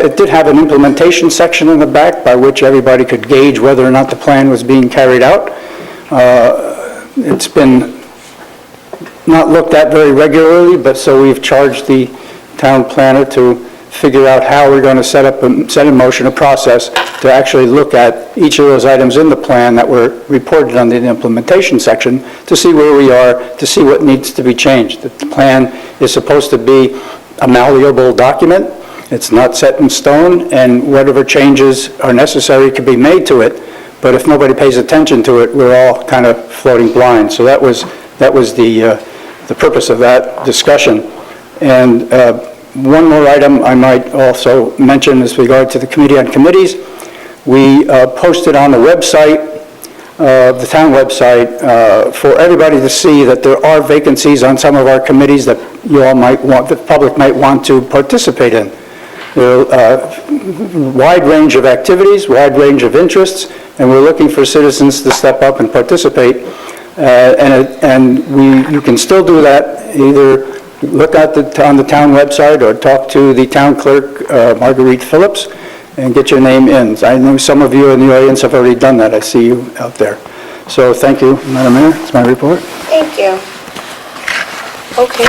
It did have an implementation section in the back by which everybody could gauge whether or not the plan was being carried out. It's been not looked at very regularly, but so we've charged the town planner to figure out how we're going to set in motion a process to actually look at each of those items in the plan that were reported on the implementation section, to see where we are, to see what needs to be changed. The plan is supposed to be a malleable document. It's not set in stone, and whatever changes are necessary can be made to it, but if nobody pays attention to it, we're all kind of floating blind. So that was the purpose of that discussion. And one more item I might also mention with regard to the Committee on Committees we posted on the website, the town website, for everybody to see that there are vacancies on some of our committees that you all might want, the public might want to participate in. There are wide range of activities, wide range of interests, and we're looking for citizens to step up and participate. You can still do that, either look on the town website or talk to the town clerk, Marguerite Phillips, and get your name in. I know some of you in the audience have already done that. I see you out there. So thank you, Madam Mayor. That's my report. Thank you. Okay,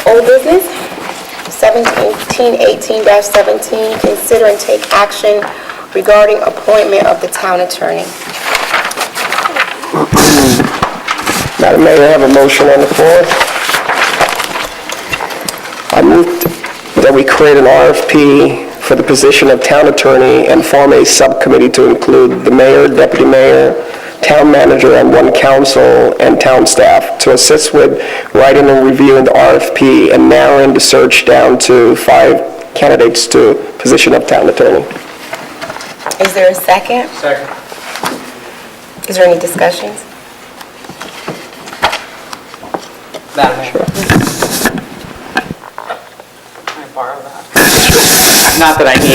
old business, 1718-17, consider and take action regarding appointment of the town attorney. Madam Mayor, I have a motion on the floor. I move that we create an RFP for the position of town attorney and form a subcommittee to include the mayor, deputy mayor, town manager, and one council and town staff to assist with writing and reviewing the RFP and narrowing the search down to 5 candidates to position of town attorney. Is there a second? Second. Is there any discussions? Madam Mayor. Can I borrow that? Not that I need it.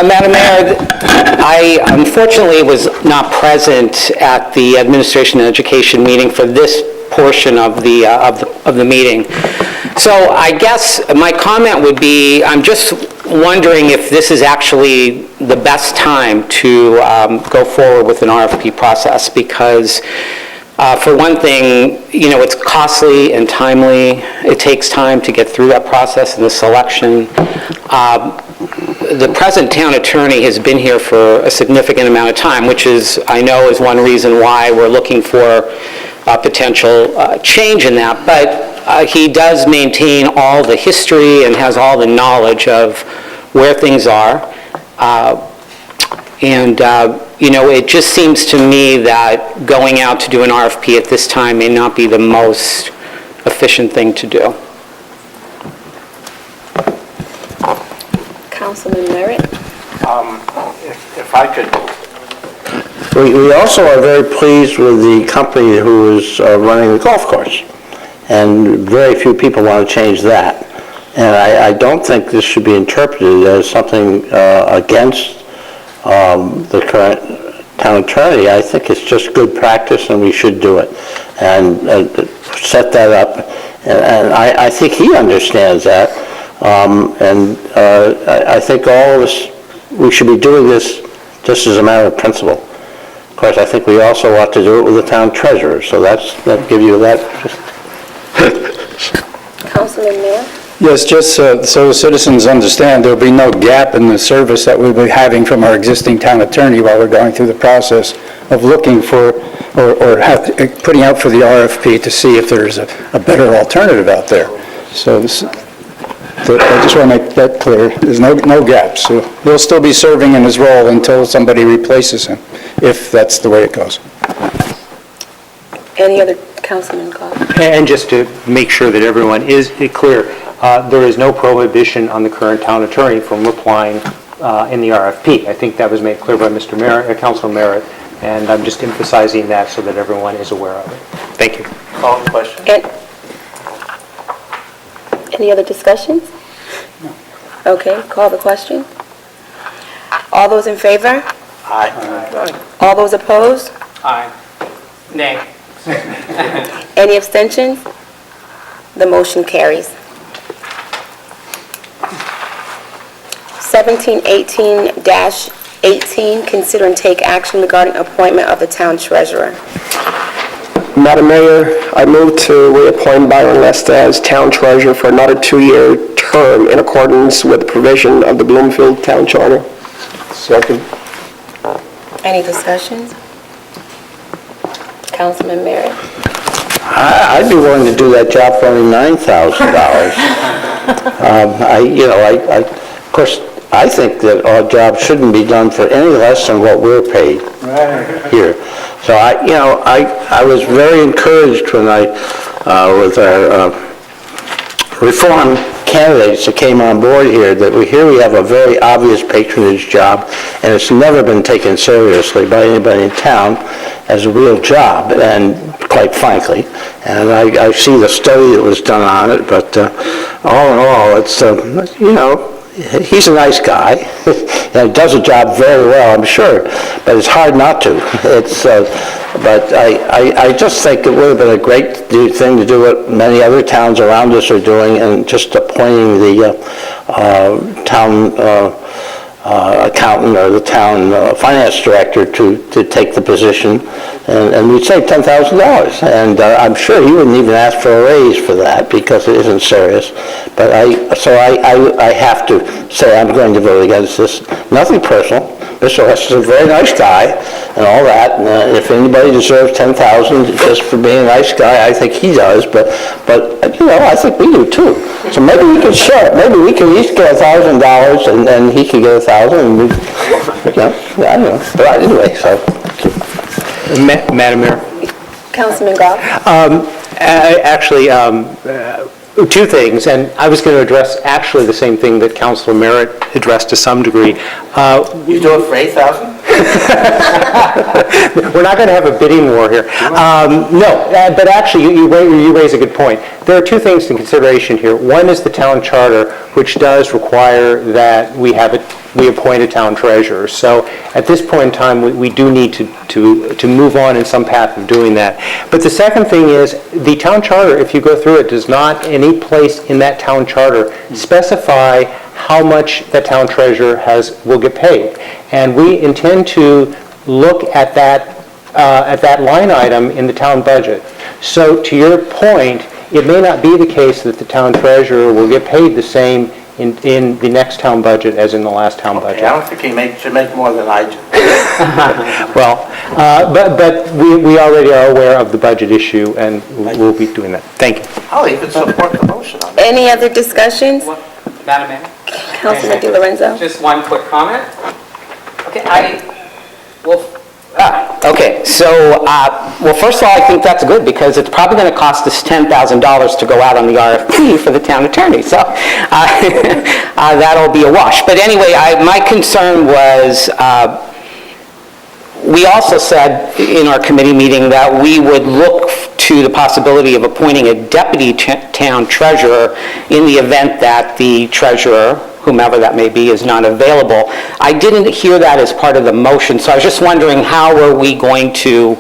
Madam Mayor, I unfortunately was not present at the Administration and Education meeting for this portion of the meeting. So I guess my comment would be, I'm just wondering if this is actually the best time to go forward with an RFP process, because for one thing, it's costly and timely. It takes time to get through that process and the selection. The present town attorney has been here for a significant amount of time, which I know is one reason why we're looking for a potential change in that. But he does maintain all the history and has all the knowledge of where things are. It just seems to me that going out to do an RFP at this time may not be the most efficient thing to do. Councilman Merritt? If I could. We also are very pleased with the company who is running the golf course, and very few people want to change that. And I don't think this should be interpreted as something against the current town attorney. I think it's just good practice, and we should do it and set that up. And I think he understands that. I think all of us, we should be doing this just as a matter of principle. Of course, I think we also ought to do it with the town treasurer, so that give you that. Councilman Mayor? Yes, just so the citizens understand, there'll be no gap in the service that we'll be having from our existing town attorney while we're going through the process of looking for, or putting out for the RFP to see if there's a better alternative out there. So I just want to make that clear. There's no gaps. So he'll still be serving in his role until somebody replaces him, if that's the way it goes. Any other councilman comments? And just to make sure that everyone is clear, there is no prohibition on the current town attorney from applying in the RFP. I think that was made clear by Mr. Merritt, Councilor Merritt, and I'm just emphasizing that so that everyone is aware of it. Thank you. Call the question. Any other discussions? No. Okay, call the question. All those in favor? Aye. All those opposed? Aye. Nay. Any abstentions? The motion carries. 1718-18, consider and take action regarding appointment of the town treasurer. Madam Mayor, I move to reappoint Byron Lesta as town treasurer for another 2-year term in accordance with the provision of the Bloomfield Town Charter. Second. Any discussions? Councilman Merritt? I'd be willing to do that job for only $9,000. Of course, I think that our job shouldn't be done for any less than what we're paid here. So I was very encouraged when with our reform candidates that came on board here, that we have a very obvious patronage job, and it's never been taken seriously by anybody in town as a real job, and quite frankly, and I see the study that was done on it, but all in all, it's, he's a nice guy. He does a job very well, I'm sure, but it's hard not to. But I just think it would have been a great thing to do what many other towns around us are doing, and just appointing the town accountant or the town finance director to take the position, and we'd save $10,000. And I'm sure he wouldn't even ask for a raise for that, because it isn't serious. But I have to say I'm going to vote against this. Nothing personal. Mr. West is a very nice guy and all that, and if anybody deserves $10,000 just for being a nice guy, I think he does, but I think we do too. So maybe we can share it. Maybe we can each get $1,000 and he can get $1,000, and we, I don't know. But anyway, so. Madam Mayor? Councilman Goff? Actually, two things, and I was going to address actually the same thing that Councilor Merritt addressed to some degree. You do it for $8,000? We're not going to have a bidding war here. No, but actually, you raise a good point. There are two things in consideration here. One is the town charter, which does require that we appoint a town treasurer. So at this point in time, we do need to move on in some path of doing that. But the second thing is, the town charter, if you go through it, does not any place in that town charter specify how much the town treasurer will get paid. And we intend to look at that line item in the town budget. So to your point, it may not be the case that the town treasurer will get paid the same in the next town budget as in the last town budget. I don't think he should make more than I do. Well, but we already are aware of the budget issue, and we'll be doing that. Thank you. I'll even support the motion on that. Any other discussions? Madam Mayor? Councilman Di Lorenzo? Just one quick comment. Okay, so, well, first of all, I think that's good, because it's probably going to cost us $10,000 to go out on the RFP for the town attorney, so that'll be a wash. But anyway, my concern was, we also said in our committee meeting that we would look to the possibility of appointing a deputy town treasurer in the event that the treasurer, whomever that may be, is not available. I didn't hear that as part of the motion, so I was just wondering, how are we going to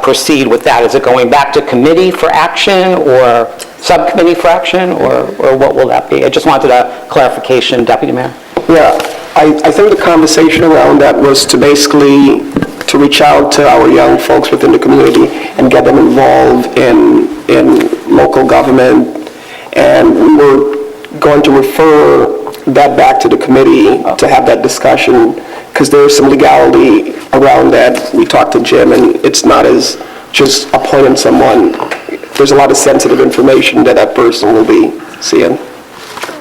proceed with that? Is it going back to committee for action, or subcommittee for action, or what will that be? I just wanted a clarification, Deputy Mayor. Yeah, I think the conversation around that was to basically to reach out to our young folks within the community and get them involved in local government, and we were going to refer that back to the committee to have that discussion, because there is some legality around that. We talked to Jim, and it's not as just appointing someone. There's a lot of sensitive information that person will be seeing.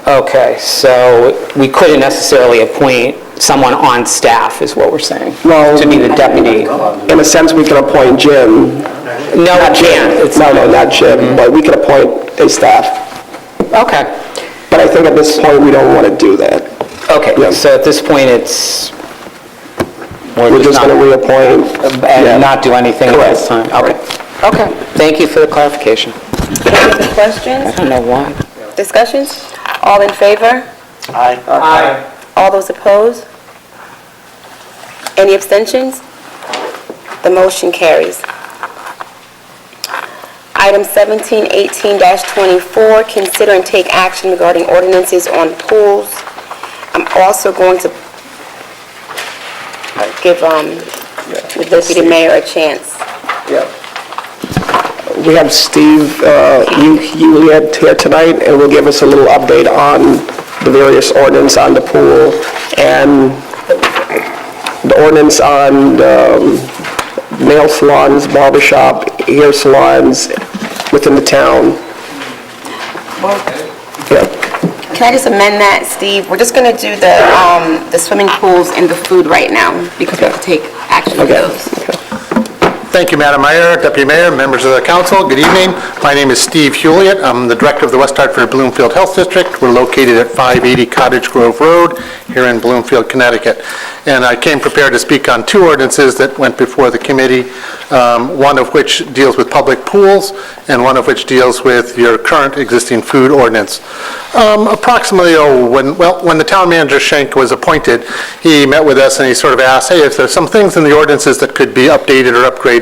Okay, so we couldn't necessarily appoint someone on staff, is what we're saying? Well, to be the deputy. In a sense, we can appoint Jim. No, we can't. No, not Jim, but we can appoint a staff. Okay. But I think at this point, we don't want to do that. Okay, Yeah. so at this point, We're just going to reappoint. and not do anything at this Correct. time? Okay. Okay, thank you for the clarification. Any questions? I don't know why. Discussions? All in favor? Aye. All those opposed? Any abstentions? The motion carries. Item 1718-24, consider and take action regarding ordinances on pools. I'm also going to give the Deputy Mayor a chance. Yeah. We have Steve Hewlett here tonight, and will give us a little update on the various ordinance on the pool and the ordinance on nail salons, barbershop, hair salons within the town. Yeah. Can I just amend that, Steve? We're just going to do the swimming pools and the food right now, because we have to take action on Okay. those. Thank you, Madam Mayor, Deputy Mayor, members of the council. Good evening. My name is Steve Hewlett. I'm the director of the West Hartford Bloomfield Health District. We're located at 580 Cottage Grove Road here in Bloomfield, Connecticut. And I came prepared to speak on two ordinances that went before the committee, one of which deals with public pools and one of which deals with your current existing food ordinance. Approximately, when the town manager Schenk was appointed, he met with us and he sort of asked, hey, if there's some things in the ordinances that could be updated or upgraded,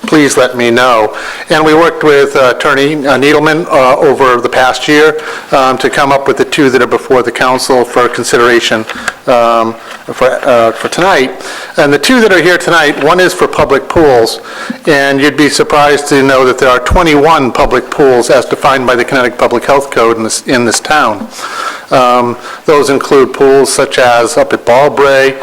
please let me know. And we worked with Attorney Needleman over the past year to come up with the two that are before the council for consideration for tonight. And the two that are here tonight, one is for public pools, and you'd be surprised to know that there are 21 public pools as defined by the Connecticut Public Health Code in this town. Those include pools such as up at Ballbray,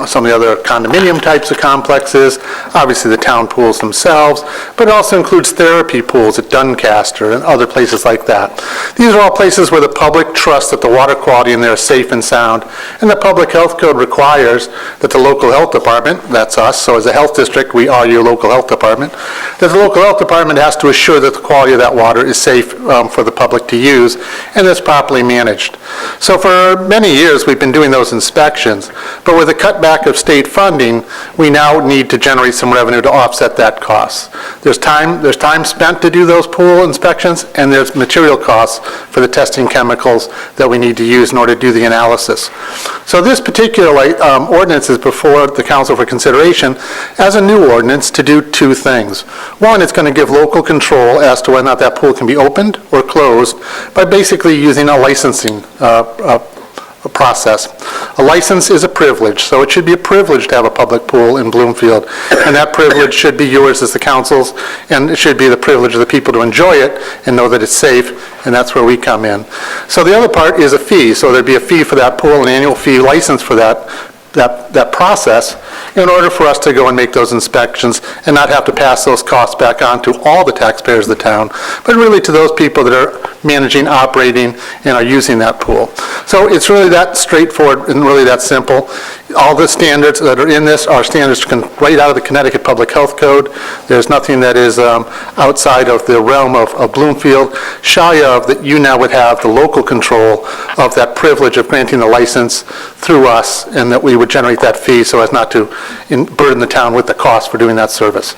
some of the other condominium types of complexes, obviously the town pools themselves, but it also includes therapy pools at Doncaster and other places like that. These are all places where the public trusts that the water quality in there is safe and sound, and the Public Health Code requires that the local health department, that's us, so as a health district, we are your local health department, that the local health department has to assure that the quality of that water is safe for the public to use and is properly managed. So for many years, we've been doing those inspections, but with the cutback of state funding, we now need to generate some revenue to offset that cost. There's time spent to do those pool inspections, and there's material costs for the testing chemicals that we need to use in order to do the analysis. So this particular ordinance is before the council for consideration as a new ordinance to do two things. One, it's going to give local control as to whether or not that pool can be opened or closed by basically using a licensing process. A license is a privilege, so it should be a privilege to have a public pool in Bloomfield, and that privilege should be yours as the council's, and it should be the privilege of the people to enjoy it and know that it's safe, and that's where we come in. So the other part is a fee, so there'd be a fee for that pool, an annual fee license for that process in order for us to go and make those inspections and not have to pass those costs back on to all the taxpayers of the town, but really to those people that are managing, operating, and are using that pool. So it's really that straightforward and really that simple. All the standards that are in this are standards right out of the Connecticut Public Health Code. There's nothing that is outside of the realm of Bloomfield, shy of that you now would have the local control of that privilege of granting the license through us, and that we would generate that fee so as not to burden the town with the cost for doing that service.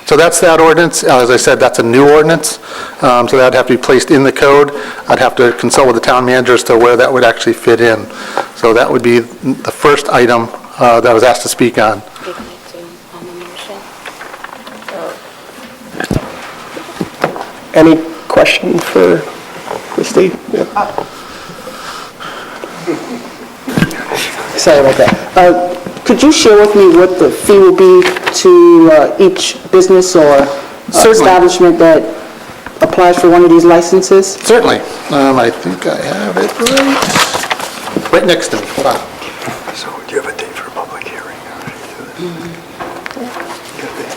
So that's that ordinance. As I said, that's a new ordinance, so that'd have to be placed in the code. I'd have to consult with the town manager as to where that would actually fit in. So that would be the first item that I was asked to speak on. Any question for Christie? Yeah. Sorry about that. Could you share with me what the fee will be to each business or establishment that applies for one of these licenses? Certainly. I think I have it right next to me. Hold on. So do you have a date for a public hearing? How do you do this?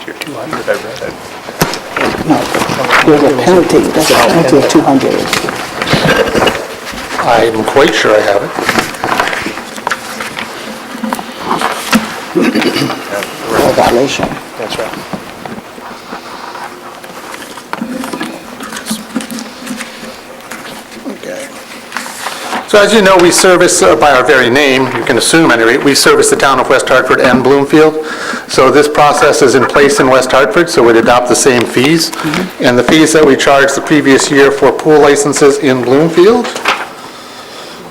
Your 200, I read it. No, there's a penalty, that's a penalty of 200. I'm quite sure I have it. Violation. That's right. Okay. So as you know, we service, by our very name, you can assume at any rate, we service the town of West Hartford and Bloomfield. So this process is in place in West Hartford, so we'd adopt the same fees. And the fees that we charged the previous year for pool licenses in Bloomfield,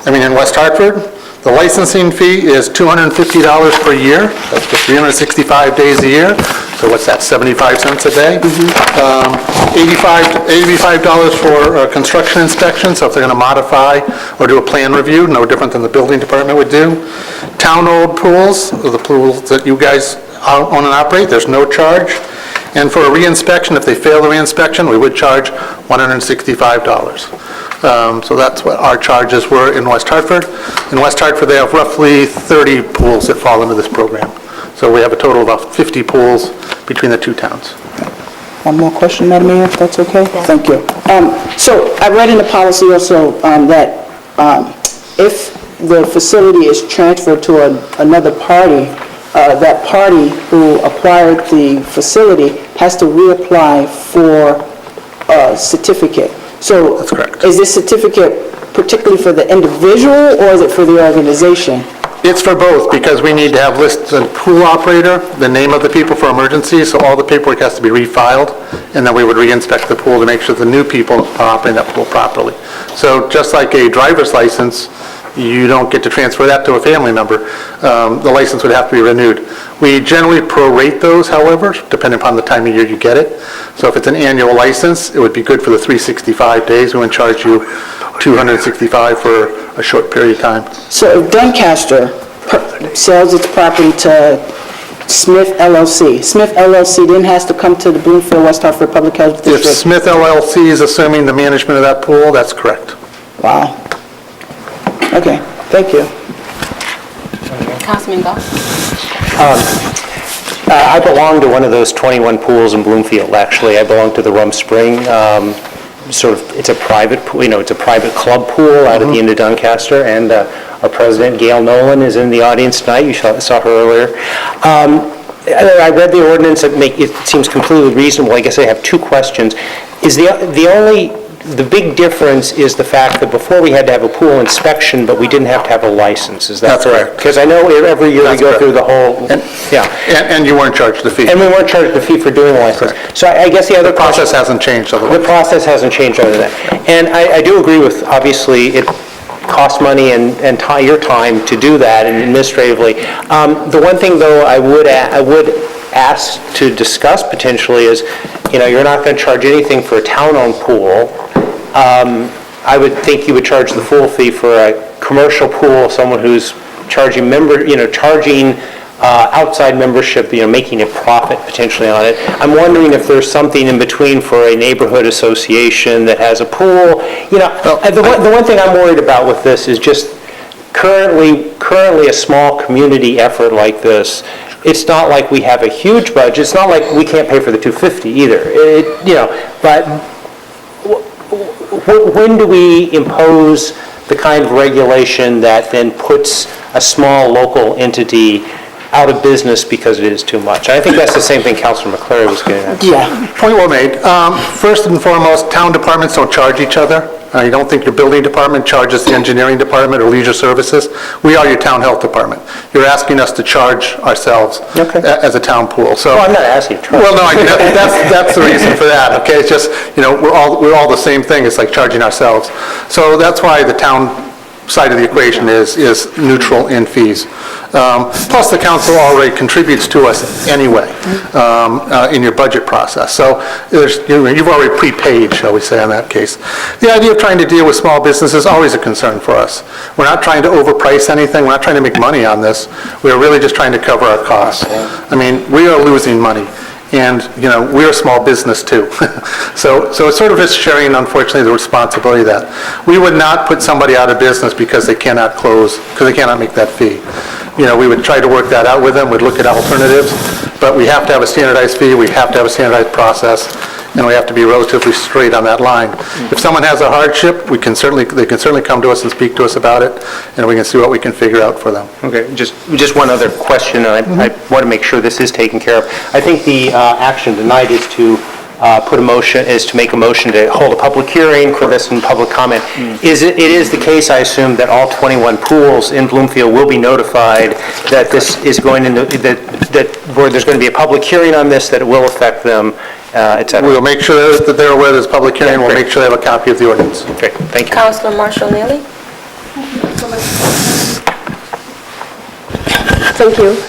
in West Hartford, the licensing fee is $250 per year. That's for 365 days a year. So what's that, 75 cents a day? $85 for construction inspection, so if they're going to modify or do a plan review, no different than the building department would do. Town-owned pools, the pools that you guys own and operate, there's no charge. And for a reinspection, if they fail the reinspection, we would charge $165. So that's what our charges were in West Hartford. In West Hartford, they have roughly 30 pools that fall into this program. So we have a total of about 50 pools between the two towns. one more question, Madam Mayor, if that's okay? Thank you. So I read in the policy also that if the facility is transferred to another party, that party who acquired the facility has to reapply for a certificate. So That's correct. is this certificate particularly for the individual, or is it for the organization? It's for both, because we need to have lists of pool operator, the name of the people for emergencies, so all the paperwork has to be refiled, and then we would re-inspect the pool to make sure the new people are operating that pool properly. So just like a driver's license, you don't get to transfer that to a family member. The license would have to be renewed. We generally prorate those, however, depending upon the time of year you get it. So if it's an annual license, it would be good for the 365 days. We would charge you $265 for a short period of time. So if Doncaster sells its property to Smith LLC, Smith LLC then has to come to the Bloomfield West Hartford Public Health If District? Smith LLC is assuming the management of that pool, that's correct. Wow. Okay, thank you. Councilman Goff? I belong to one of those 21 pools in Bloomfield, actually. I belong to the Rum Spring, it's a private pool, it's a private club pool out at the end of Doncaster, and our president, Gail Nolan, is in the audience tonight. You saw her earlier. I read the ordinance, it seems completely reasonable. I guess I have two questions. Is the big difference is the fact that before we had to have a pool inspection, but we didn't have to have a license, is that That's correct? correct. Because I know every year we go through the whole, yeah. And you weren't charged the fee. And we weren't charged the fee for doing the license. So I guess the other The process hasn't changed the otherwise. process hasn't changed other than that. And I do agree with, obviously, it costs money and your time to do that and administratively. The one thing, though, I would ask to discuss potentially is, you're not going to charge anything for a town-owned pool. I would think you would charge the full fee for a commercial pool, someone who's charging outside membership, making a profit potentially on it. I'm wondering if there's something in between for a neighborhood association that has a pool. The one thing I'm worried about with this is just currently a small community effort like this. It's not like we have a huge budget. It's not like we can't pay for the $250 either. But when do we impose the kind of regulation that then puts a small local entity out of business because it is too much? I think that's the same thing Councilor McClary was getting at. Yeah. Point well made. First and foremost, town departments don't charge each other. I don't think your building department charges the engineering department or leisure services. We are your town health department. You're asking us to charge ourselves as a town pool. So, Well, I'm not asking you to charge. well, no, that's the reason for that, okay? It's just, we're all the same thing. It's like charging ourselves. So that's why the town side of the equation is neutral in fees. Plus, the council already contributes to us anyway in your budget process. So you've already prepaid, shall we say, in that case. The idea of trying to deal with small business is always a concern for us. We're not trying to overprice anything. We're not trying to make money on this. We're really just trying to cover our costs. I mean, we are losing money. And, we're a small business too. So it's sort of just sharing, unfortunately, the responsibility of that. We would not put somebody out of business because they cannot close, because they cannot make that fee. We would try to work that out with them, we'd look at alternatives, but we have to have a standardized fee, we have to have a standardized process, and we have to be relatively straight on that line. If someone has a hardship, they can certainly come to us and speak to us about it, and we can see what we can figure out for them. Okay, just one other question, and I want to make sure this is taken care of. I think the action tonight is to make a motion to hold a public hearing for this and public comment. It is the case, I assume, that all 21 pools in Bloomfield will be notified that this is going into, where there's going to be a public hearing on this, that it will affect them, et cetera. We'll make sure that they're aware there's a public hearing, we'll make sure they have a copy of the ordinance. Okay, thank you. Councilor Marshall Neely? Thank you.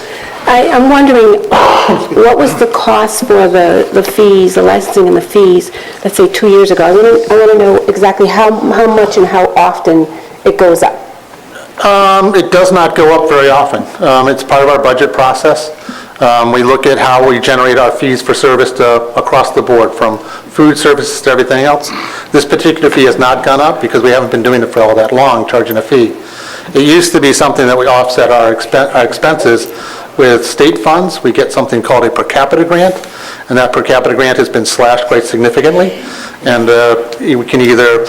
I'm wondering, what was the cost for the fees, the licensing and the fees, let's say 2 years ago? I want to know exactly how much and how often it goes up. It does not go up very often. It's part of our budget process. We look at how we generate our fees for service across the board, from food services to everything else. This particular fee has not gone up because we haven't been doing it for all that long, charging a fee. It used to be something that we offset our expenses with state funds. We get something called a per capita grant, and that per capita grant has been slashed quite significantly. And we can either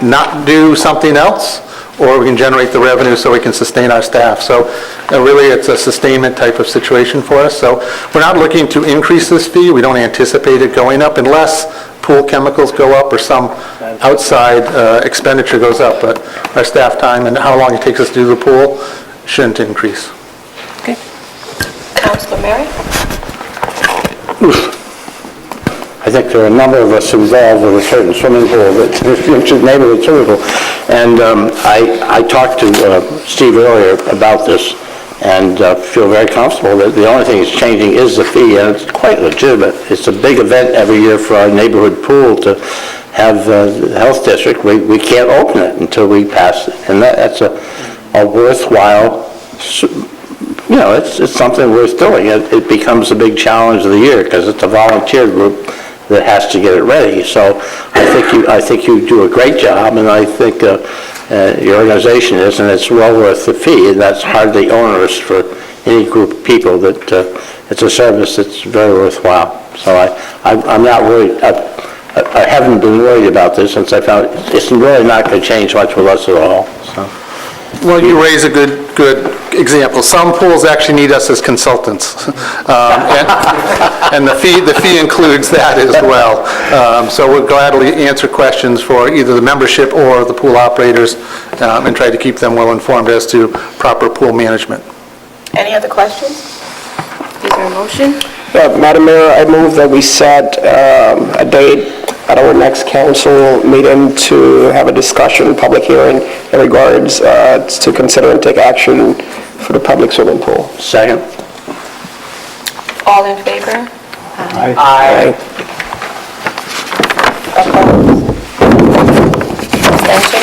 not do something else, or we can generate the revenue so we can sustain our staff. So really, it's a sustainment type of situation for us. So we're not looking to increase this fee. We don't anticipate it going up unless pool chemicals go up or some outside expenditure goes up. But our staff time and how long it takes us to do the pool shouldn't increase. Councilor Mary? I think there are a number of us involved with a certain swimming pool, neighborhood swimming pool. And I talked to Steve earlier about this and feel very comfortable that the only thing that's changing is the fee, and it's quite legitimate. It's a big event every year for our neighborhood pool to have the health district. We can't open it until we pass it, and that's a worthwhile, it's something worth doing. It becomes a big challenge of the year because it's a volunteer group that has to get it ready. So I think you do a great job, and I think your organization is, and it's well worth the fee, and that's hardly onerous for any group of people. That it's a service that's very worthwhile. So I'm not worried. I haven't been worried about this since I found it's really not going to change much with us at all. So. Well, you raise a good example. Some pools actually need us as consultants, and the fee includes that as well. So we'll gladly answer questions for either the membership or the pool operators, and try to keep them well informed as to proper pool management. Any other questions? Is there a motion? Madam Mayor, I move that we set a date at our next council meeting to have a discussion, public hearing in regards to consider and take action for the public swimming pool. Second. All in favor? Aye. Abstention?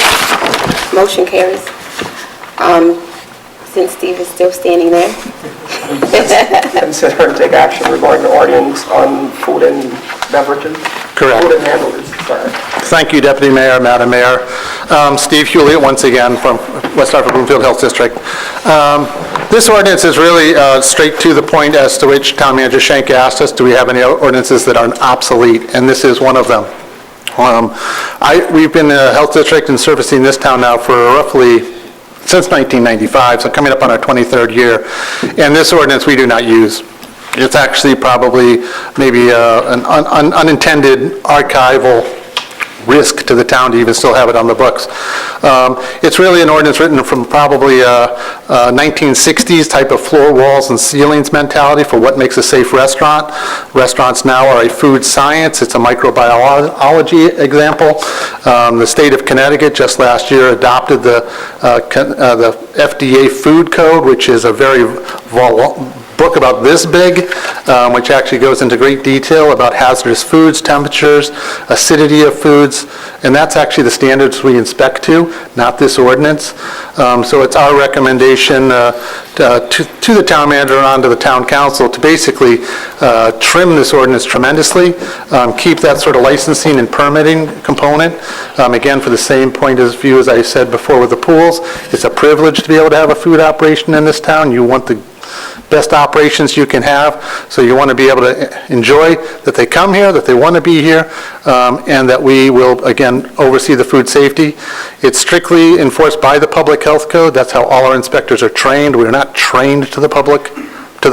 Motion carries. Since Steve is still standing there. Consider and take action regarding the ordinance on food and beverages. Correct. Food and handlers, sorry. Thank you, Deputy Mayor, Madam Mayor. Steve Hewlett, once again, from West Hartford Bloomfield Health District. This ordinance is really straight to the point as to which Town Manager Schenk asked us, do we have any ordinances that are obsolete? And this is one of them. We've been a health district and servicing this town now for roughly since 1995, so coming up on our 23rd year. And this ordinance we do not use. It's actually probably maybe an unintended archival risk to the town to even still have it on the books. It's really an ordinance written from probably a 1960s type of floor walls and ceilings mentality for what makes a safe restaurant. Restaurants now are a food science. It's a microbiology example. The state of Connecticut just last year adopted the FDA Food Code, which is a very book about this big, which actually goes into great detail about hazardous foods, temperatures, acidity of foods, and that's actually the standards we inspect to, not this ordinance. So it's our recommendation to the town manager and on to the town council to basically trim this ordinance tremendously, keep that sort of licensing and permitting component. Again, for the same point of view as I said before with the pools, it's a privilege to be able to have a food operation in this town. You want the best operations you can have, so you want to be able to enjoy that they come here, that they want to be here, and that we will, again, oversee the food safety. It's strictly enforced by the Public Health Code. That's how all our inspectors are trained. We're not trained to the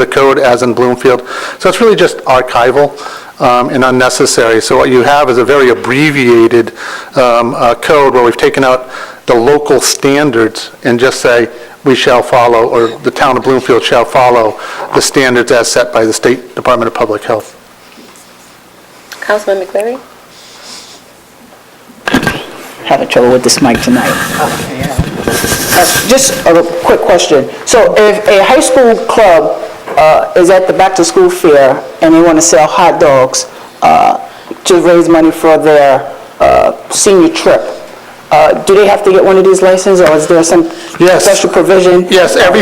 code as in Bloomfield. So it's really just archival and unnecessary. So what you have is a very abbreviated code where we've taken out the local standards and just say, we shall follow, or the town of Bloomfield shall follow the standards as set by the State Department of Public Health. Councilman McCleary? Having trouble with this mic tonight. Just a quick question. So if a high school club is at the back-to-school fair and they want to sell hot dogs to raise money for their senior trip, do they have to get one of these licenses, or is there some special provision? Yes, our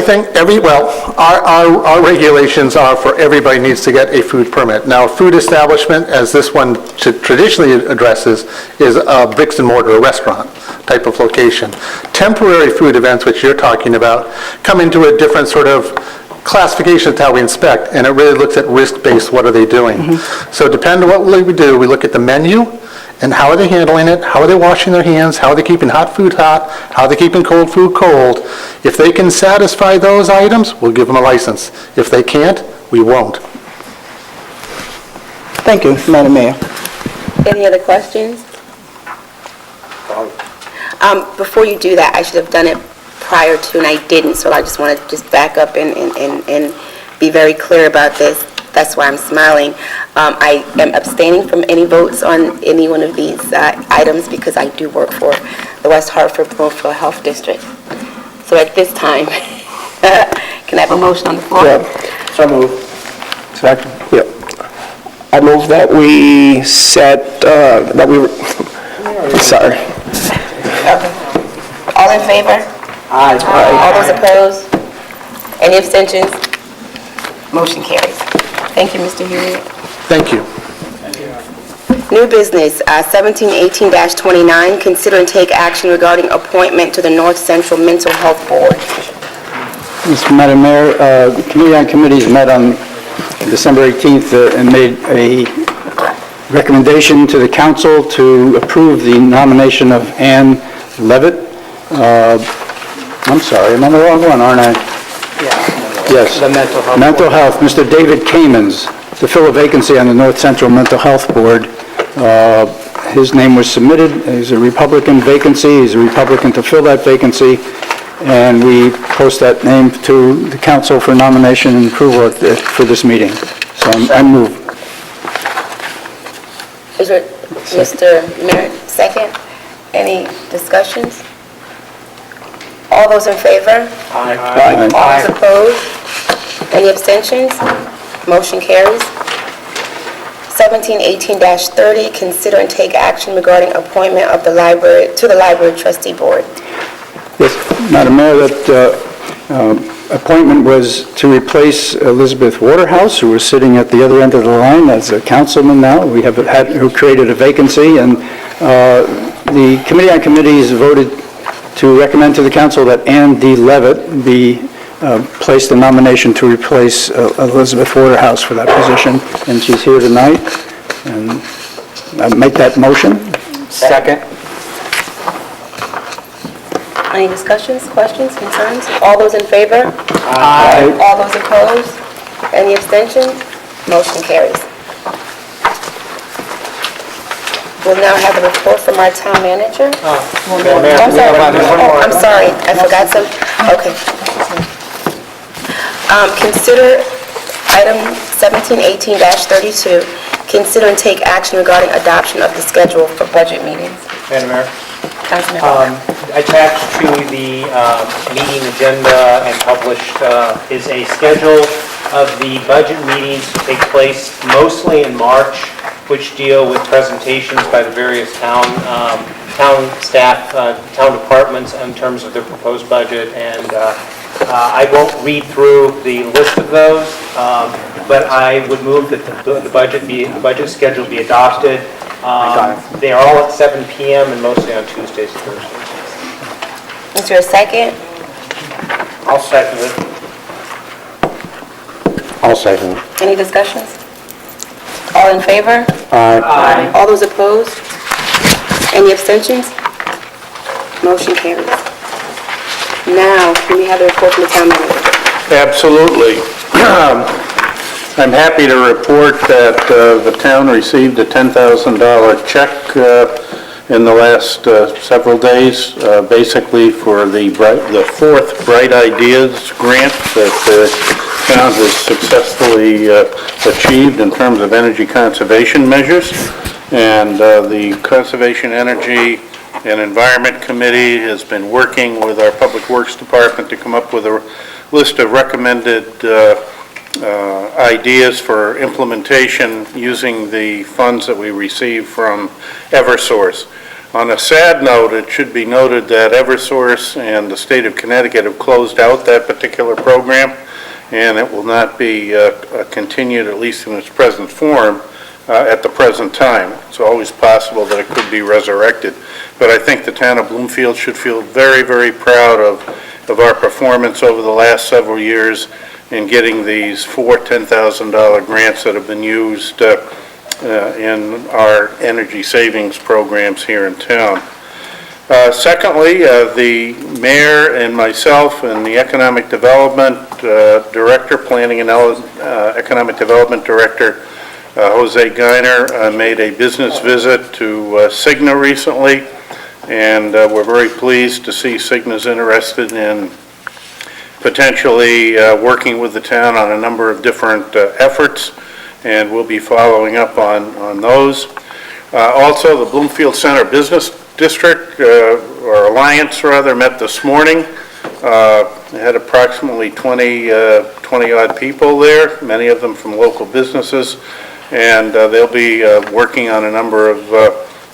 regulations are for everybody needs to get a food permit. Now, a food establishment, as this one traditionally addresses, is a bricks and mortar, a restaurant type of location. Temporary food events, which you're talking about, come into a different sort of classification is how we inspect, and it really looks at risk-based, what are they doing? So depending on what we do, we look at the menu, and how are they handling it, how are they washing their hands, how are they keeping hot food hot, how are they keeping cold food cold. If they can satisfy those items, we'll give them a license. If they can't, we won't. Thank you, Madam Mayor. Any other questions? Before you do that, I should have done it prior to, and I didn't, so I just want to just back up and be very clear about this. That's why I'm smiling. I am abstaining from any votes on any one of these items because I do work for the West Hartford Bloomfield Health District. So at this time, can I have a motion on the floor? So move. Second. Yep. I move that we set, sorry. All in favor? Aye. All those opposed? Any abstentions? Motion carries. Thank you, Mr. Hewitt. Thank you. New business, 1718-29, consider and take action regarding appointment to the North Central Mental Health Board. Madam Mayor, the Committee on Committees met on December 18th and made a recommendation to the council to approve the nomination of Ann Levitt. I'm sorry, I'm on the wrong one, aren't I? Yes. The mental health. Mental Health, Mr. David Kamens, to fill a vacancy on the North Central Mental Health Board. His name was submitted. He's a Republican vacancy. He's a Republican to fill that vacancy. And we post that name to the council for nomination and approval for this meeting. So I move. Is it Mr. Merritt, second? Any discussions? All those in favor? Aye. All those opposed? Any abstentions? Motion carries. 1718-30, consider and take action regarding appointment of the library to the Library Trustee Board. Yes, Madam Mayor, that appointment was to replace Elizabeth Waterhouse, who was sitting at the other end of the line as a councilman now. We have had, who created a vacancy, and the Committee on Committees voted to recommend to the council that Ann D. Levitt be placed in nomination to replace Elizabeth Waterhouse for that position, and she's here tonight. And I make that motion. Second. Any discussions, questions, concerns? All those in favor? Aye. All those opposed? Any abstentions? Motion carries. We'll now have a report from our town manager. I'm sorry, I forgot some. Okay. Consider item 1718-32, consider and take action regarding adoption of the schedule for budget meetings. Madam Mayor, Councilman Ballmer. attached to the meeting agenda and published is a schedule of the budget meetings to take place mostly in March, which deal with presentations by the various town staff, town departments in terms of their proposed budget. And I won't read through the list of those, but I would move that the budget schedule be adopted. They are all at 7 p.m. and mostly on Tuesdays and Thursdays. Is there a second? I'll second it. I'll second. Any discussions? All in favor? Aye. All those opposed? Any abstentions? Motion carries. Now, can we have a report from the town manager? Absolutely. I'm happy to report that the town received a $10,000 check in the last several days, basically for the fourth Bright Ideas grant that the town has successfully achieved in terms of energy conservation measures. And the Conservation Energy and Environment Committee has been working with our Public Works Department to come up with a list of recommended ideas for implementation using the funds that we receive from Eversource. On a sad note, it should be noted that Eversource and the state of Connecticut have closed out that particular program, and it will not be continued, at least in its present form, at the present time. It's always possible that it could be resurrected. But I think the town of Bloomfield should feel very, very proud of our performance over the last several years in getting these 4 $10,000 grants that have been used in our energy savings programs here in town. Secondly, the mayor and myself and the Economic Development Director, Planning and Economic Development Director, Jose Geiner, made a business visit to Cigna recently, and we're very pleased to see Cigna's interested in potentially working with the town on a number of different efforts, and we'll be following up on those. Also, the Bloomfield Center Business District, or Alliance rather, met this morning. They had approximately 20-odd people there, many of them from local businesses, and they'll be working on a number of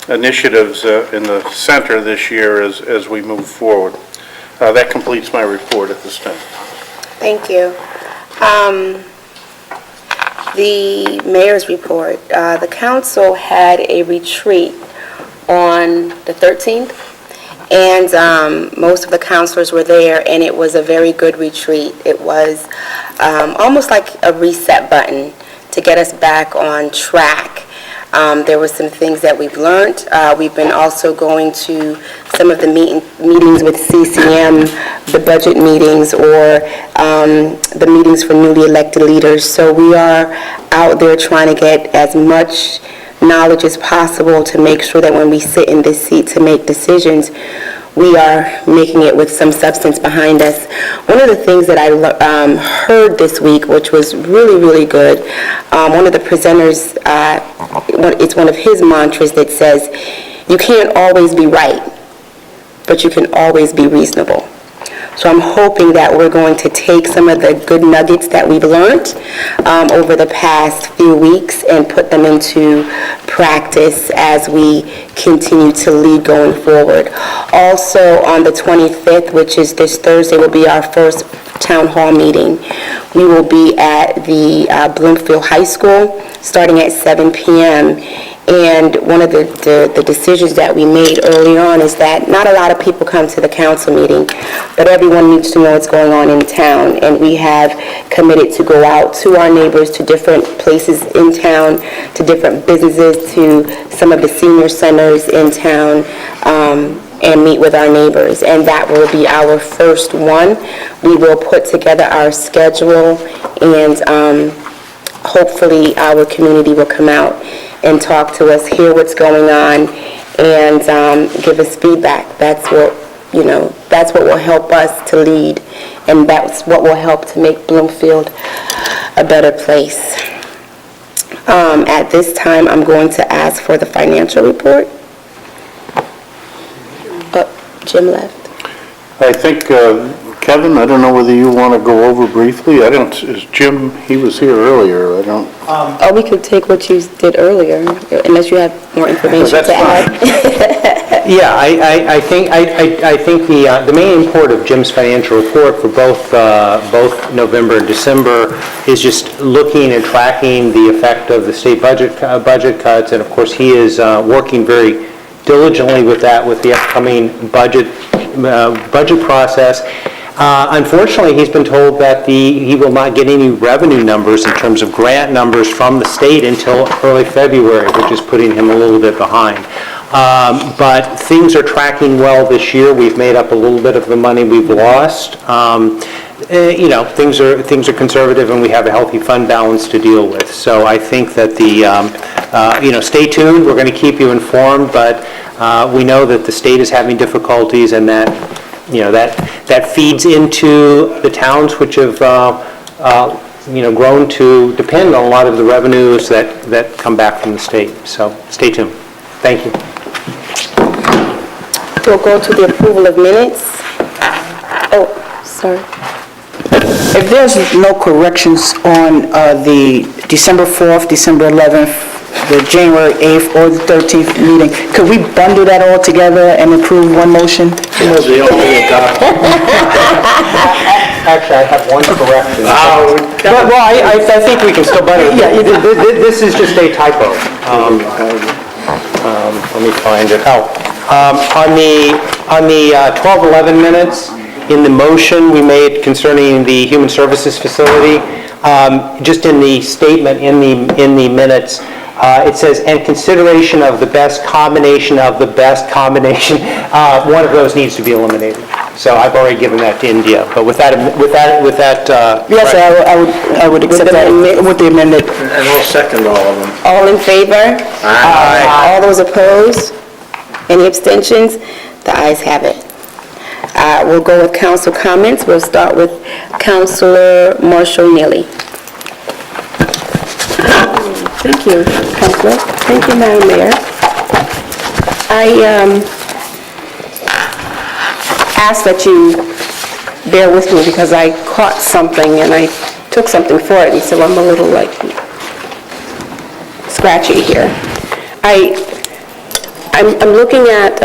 initiatives in the center this year as we move forward. That completes my report at this time. Thank you. The mayor's report. The council had a retreat on the 13th, and most of the councilors were there, and it was a very good retreat. It was almost like a reset button to get us back on track. There were some things that we've learned. We've been also going to some of the meetings with CCM, the budget meetings, or the meetings for newly elected leaders. So we are out there trying to get as much knowledge as possible to make sure that when we sit in this seat to make decisions, we are making it with some substance behind us. One of the things that I heard this week, which was really, really good, one of the presenters, it's one of his mantras that says, you can't always be right, but you can always be reasonable. So I'm hoping that we're going to take some of the good nuggets that we've learned over the past few weeks and put them into practice as we continue to lead going forward. Also, on the 25th, which is this Thursday, will be our first town hall meeting. We will be at the Bloomfield High School starting at 7 p.m. And one of the decisions that we made early on is that not a lot of people come to the council meeting, but everyone needs to know what's going on in town. And we have committed to go out to our neighbors, to different places in town, to different businesses, to some of the senior centers in town, and meet with our neighbors. And that will be our first one. We will put together our schedule, and hopefully our community will come out and talk to us, hear what's going on, and give us feedback. That's what will help us to lead, and that's what will help to make Bloomfield a better place. At this time, I'm going to ask for the financial report. Jim left. I think, Kevin, I don't know whether you want to go over briefly. Is Jim, he was here earlier, I don't. Or we could take what you did earlier, unless you have more information to add. Yeah, I think the main import of Jim's financial report for both November and December is just looking and tracking the effect of the state budget cuts, and of course he is working very diligently with that, with the upcoming budget process. Unfortunately, he's been told that he will not get any revenue numbers in terms of grant numbers from the state until early February, which is putting him a little bit behind. But things are tracking well this year. We've made up a little bit of the money we've lost. Things are conservative, and we have a healthy fund balance to deal with. So I think that stay tuned. We're going to keep you informed, but we know that the state is having difficulties, and that feeds into the towns which have grown to depend on a lot of the revenues that come back from the state. So stay tuned. Thank you. We'll go to the approval of minutes. Oh, sorry. If there's no corrections on the December 4th, December 11th, the January 8th, or the 13th meeting, could we bundle that all together and approve one motion? Actually, I have one correction. Well, I think we can still bundle it. Yeah, this is just a typo. Let me find it. On the 12-11 minutes, in the motion we made concerning the Human Services Facility, just in the statement in the minutes, it says, "and consideration of the best combination of the best combination," one of those needs to be eliminated. So I've already given that to India, but with that. Yes, I would accept that with the amendment. And I'll second all of them. All in favor? Aye. All those opposed? Any abstentions? The ayes have it. We'll go with council comments. We'll start with Councilor Marshall Neely. Thank you, Councilor. Thank you, Madam Mayor. I ask that you bear with me because I caught something and I took something for it, and so I'm a little scratchy here. I'm looking at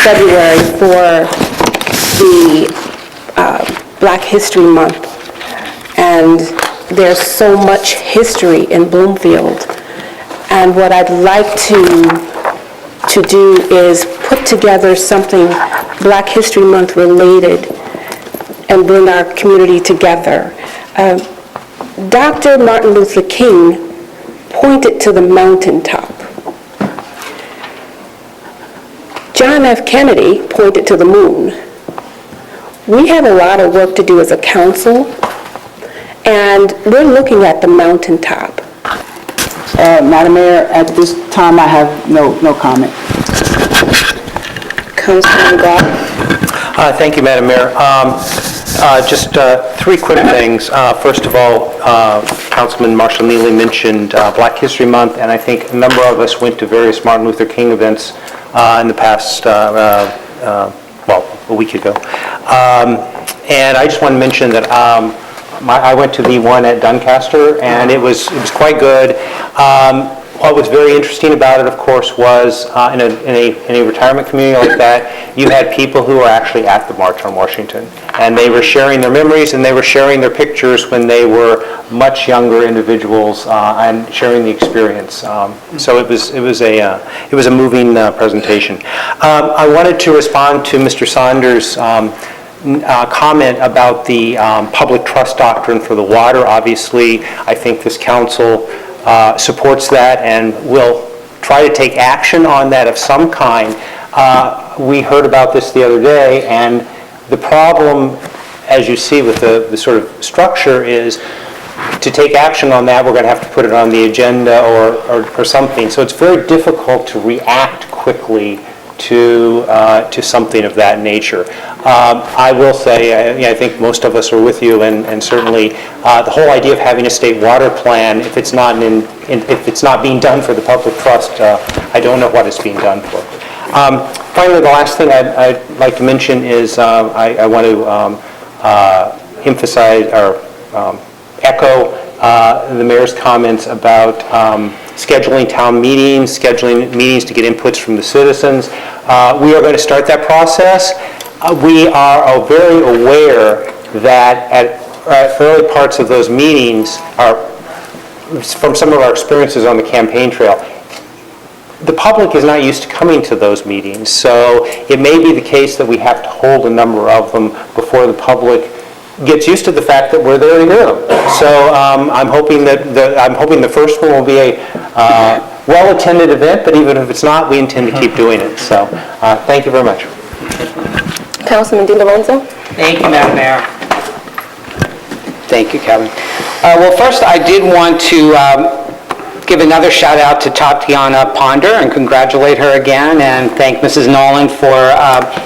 February for the Black History Month, and there's so much history in Bloomfield. And what I'd like to do is put together something Black History Month related and bring our community together. Dr. Martin Luther King pointed to the mountaintop. John F. Kennedy pointed to the moon. We have a lot of work to do as a council, and we're looking at the mountaintop. Madam Mayor, at this time, I have no comment. Councilman Goff? Thank you, Madam Mayor. Just three quick things. First of all, Councilman Marshall Neely mentioned Black History Month, and I think a number of us went to various Martin Luther King events in the past, a week ago. And I just want to mention that I went to the one at Doncaster, and it was quite good. What was very interesting about it, of course, was in a retirement community like that, you had people who were actually at the March on Washington, and they were sharing their memories and they were sharing their pictures when they were much younger individuals and sharing the experience. So it was a moving presentation. I wanted to respond to Mr. Saunders' comment about the public trust doctrine for the water. Obviously, I think this council supports that and will try to take action on that of some kind. We heard about this the other day, and the problem, as you see with the sort of structure, is to take action on that, we're going to have to put it on the agenda or something. So it's very difficult to react quickly to something of that nature. I will say, I think most of us are with you, and certainly the whole idea of having a state water plan, if it's not being done for the public trust, I don't know what it's being done for. Finally, the last thing I'd like to mention is I want to emphasize or echo the mayor's comments about scheduling town meetings, scheduling meetings to get inputs from the citizens. We are going to start that process. We are very aware that at early parts of those meetings, from some of our experiences on the campaign trail, the public is not used to coming to those meetings. So it may be the case that we have to hold a number of them before the public gets used to the fact that we're there to hear them. So I'm hoping the first one will be a well-attended event, but even if it's not, we intend to keep doing it. So thank you very much. Councilman DiLorenzo? Thank you, Madam Mayor. Thank you, Kevin. Well, first, I did want to give another shout out to Tatiana Ponder and congratulate her again, and thank Mrs. Nolan for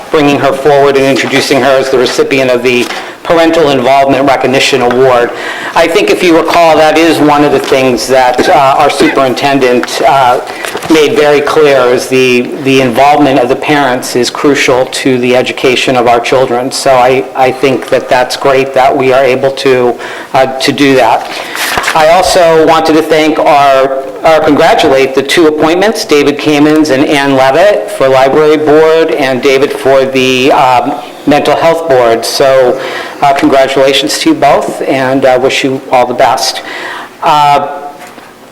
bringing her forward and introducing her as the recipient of the Parental Involvement Recognition Award. I think if you recall, that is one of the things that our superintendent made very clear, is the involvement of the parents is crucial to the education of our children. So I think that that's great that we are able to do that. I also wanted to thank congratulate the two appointments, David Kamens and Ann Levitt for Library Board, and David for the Mental Health Board. So congratulations to you both, and I wish you all the best.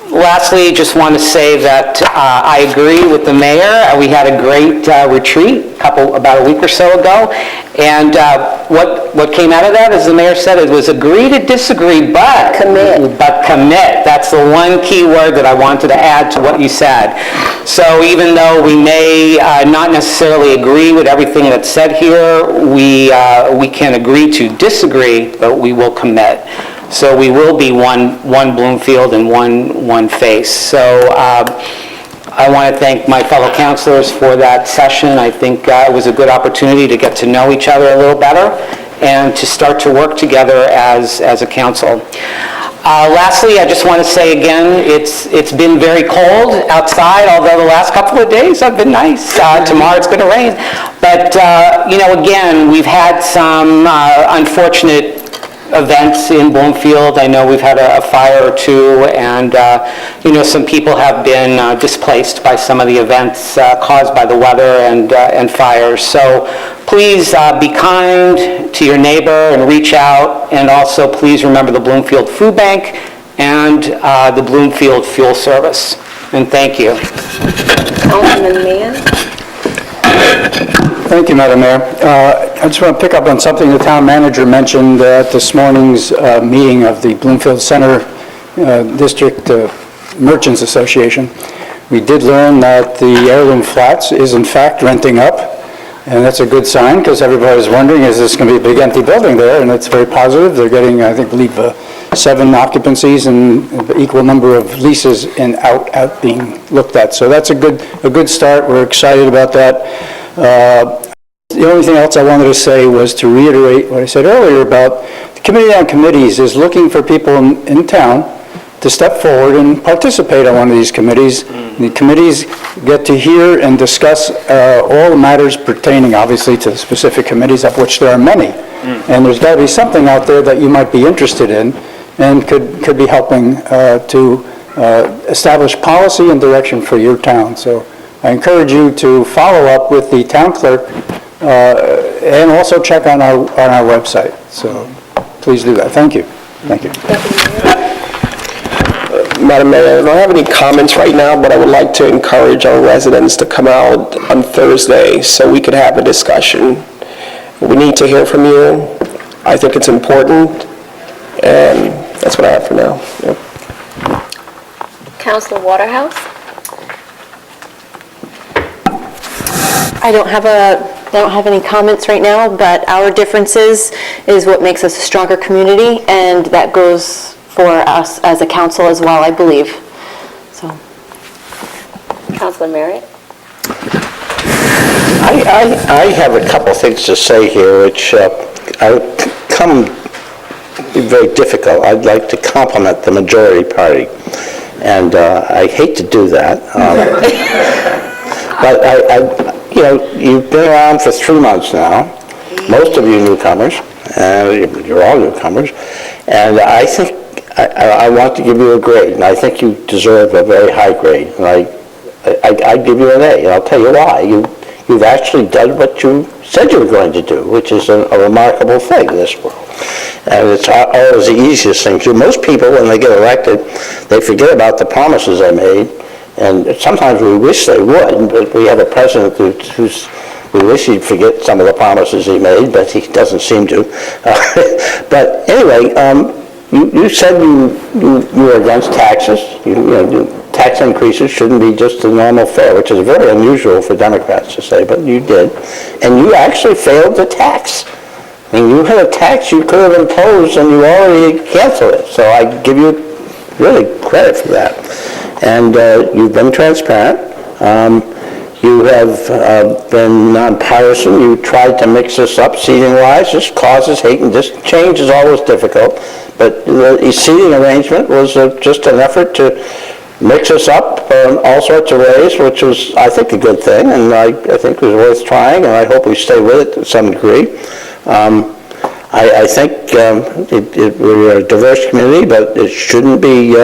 Lastly, just want to say that I agree with the mayor. We had a great retreat about a week or so ago, and what came out of that, as the mayor said, it was agree to disagree, but commit. But commit. That's the one key word that I wanted to add to what you said. So even though we may not necessarily agree with everything that's said here, we can agree to disagree, but we will commit. So we will be one Bloomfield and one face. So I want to thank my fellow councilors for that session. I think it was a good opportunity to get to know each other a little better and to start to work together as a council. Lastly, I just want to say again, it's been very cold outside, although the last couple of days have been nice. Tomorrow it's going to rain. But, again, we've had some unfortunate events in Bloomfield. I know we've had a fire or two, and, some people have been displaced by some of the events caused by the weather and fires. So please be kind to your neighbor and reach out, and also please remember the Bloomfield Food Bank and the Bloomfield Fuel Service. And thank you. Councilman Mann? Thank you, Madam Mayor. I just want to pick up on something the town manager mentioned at this morning's meeting of the Bloomfield Center District Merchants Association. We did learn that the Heirloom Flats is in fact renting up, and that's a good sign because everybody was wondering, is this going to be a big empty building there? And it's very positive. They're getting, I believe 7 occupancies and an equal number of leases in out being looked at. So that's a good start. We're excited about that. The only thing else I wanted to say was to reiterate what I said earlier about the Committee on Committees is looking for people in town to step forward and participate on one of these committees. The committees get to hear and discuss all the matters pertaining, obviously, to the specific committees, of which there are many. And there's got to be something out there that you might be interested in and could be helping to establish policy and direction for your town. So I encourage you to follow up with the town clerk and also check on our website. So please do that. Thank you. Thank you. Madam Mayor, I don't have any comments right now, but I would like to encourage our residents to come out on Thursday so we could have a discussion. We need to hear from you. I think it's important, and that's what I have for now. Yep. Councilor Waterhouse? I don't have any comments right now, but our differences is what makes us a stronger community, and that goes for us as a council as well, I believe. So, Councilor Marriott? I have a couple things to say here, which come very difficult. I'd like to compliment the majority party, and I hate to do that. But you've been around for 3 months now. Most of you newcomers, you're all newcomers, and I think I want to give you a grade, and I think you deserve a very high grade. And I give you an A, and I'll tell you why. You've actually done what you said you were going to do, which is a remarkable thing in this world. And it's always the easiest thing to do. Most people, when they get elected, they forget about the promises they made, and sometimes we wish they would, but we have a president we wish he'd forget some of the promises he made, but he doesn't seem to. But anyway, you said you were against taxes. Tax increases shouldn't be just the normal fare, which is very unusual for Democrats to say, but you did. And you actually failed to tax. I mean, you had a tax you could have imposed and you already canceled it. So I give you really credit for that. And you've been transparent. You have been nonpartisan. You tried to mix this up seating-wise. This causes hate, and this change is always difficult. But the seating arrangement was just an effort to mix us up in all sorts of ways, which was, I think, a good thing, and I think it was worth trying, and I hope we stay with it to some degree. I think we're a diverse community, but it shouldn't be.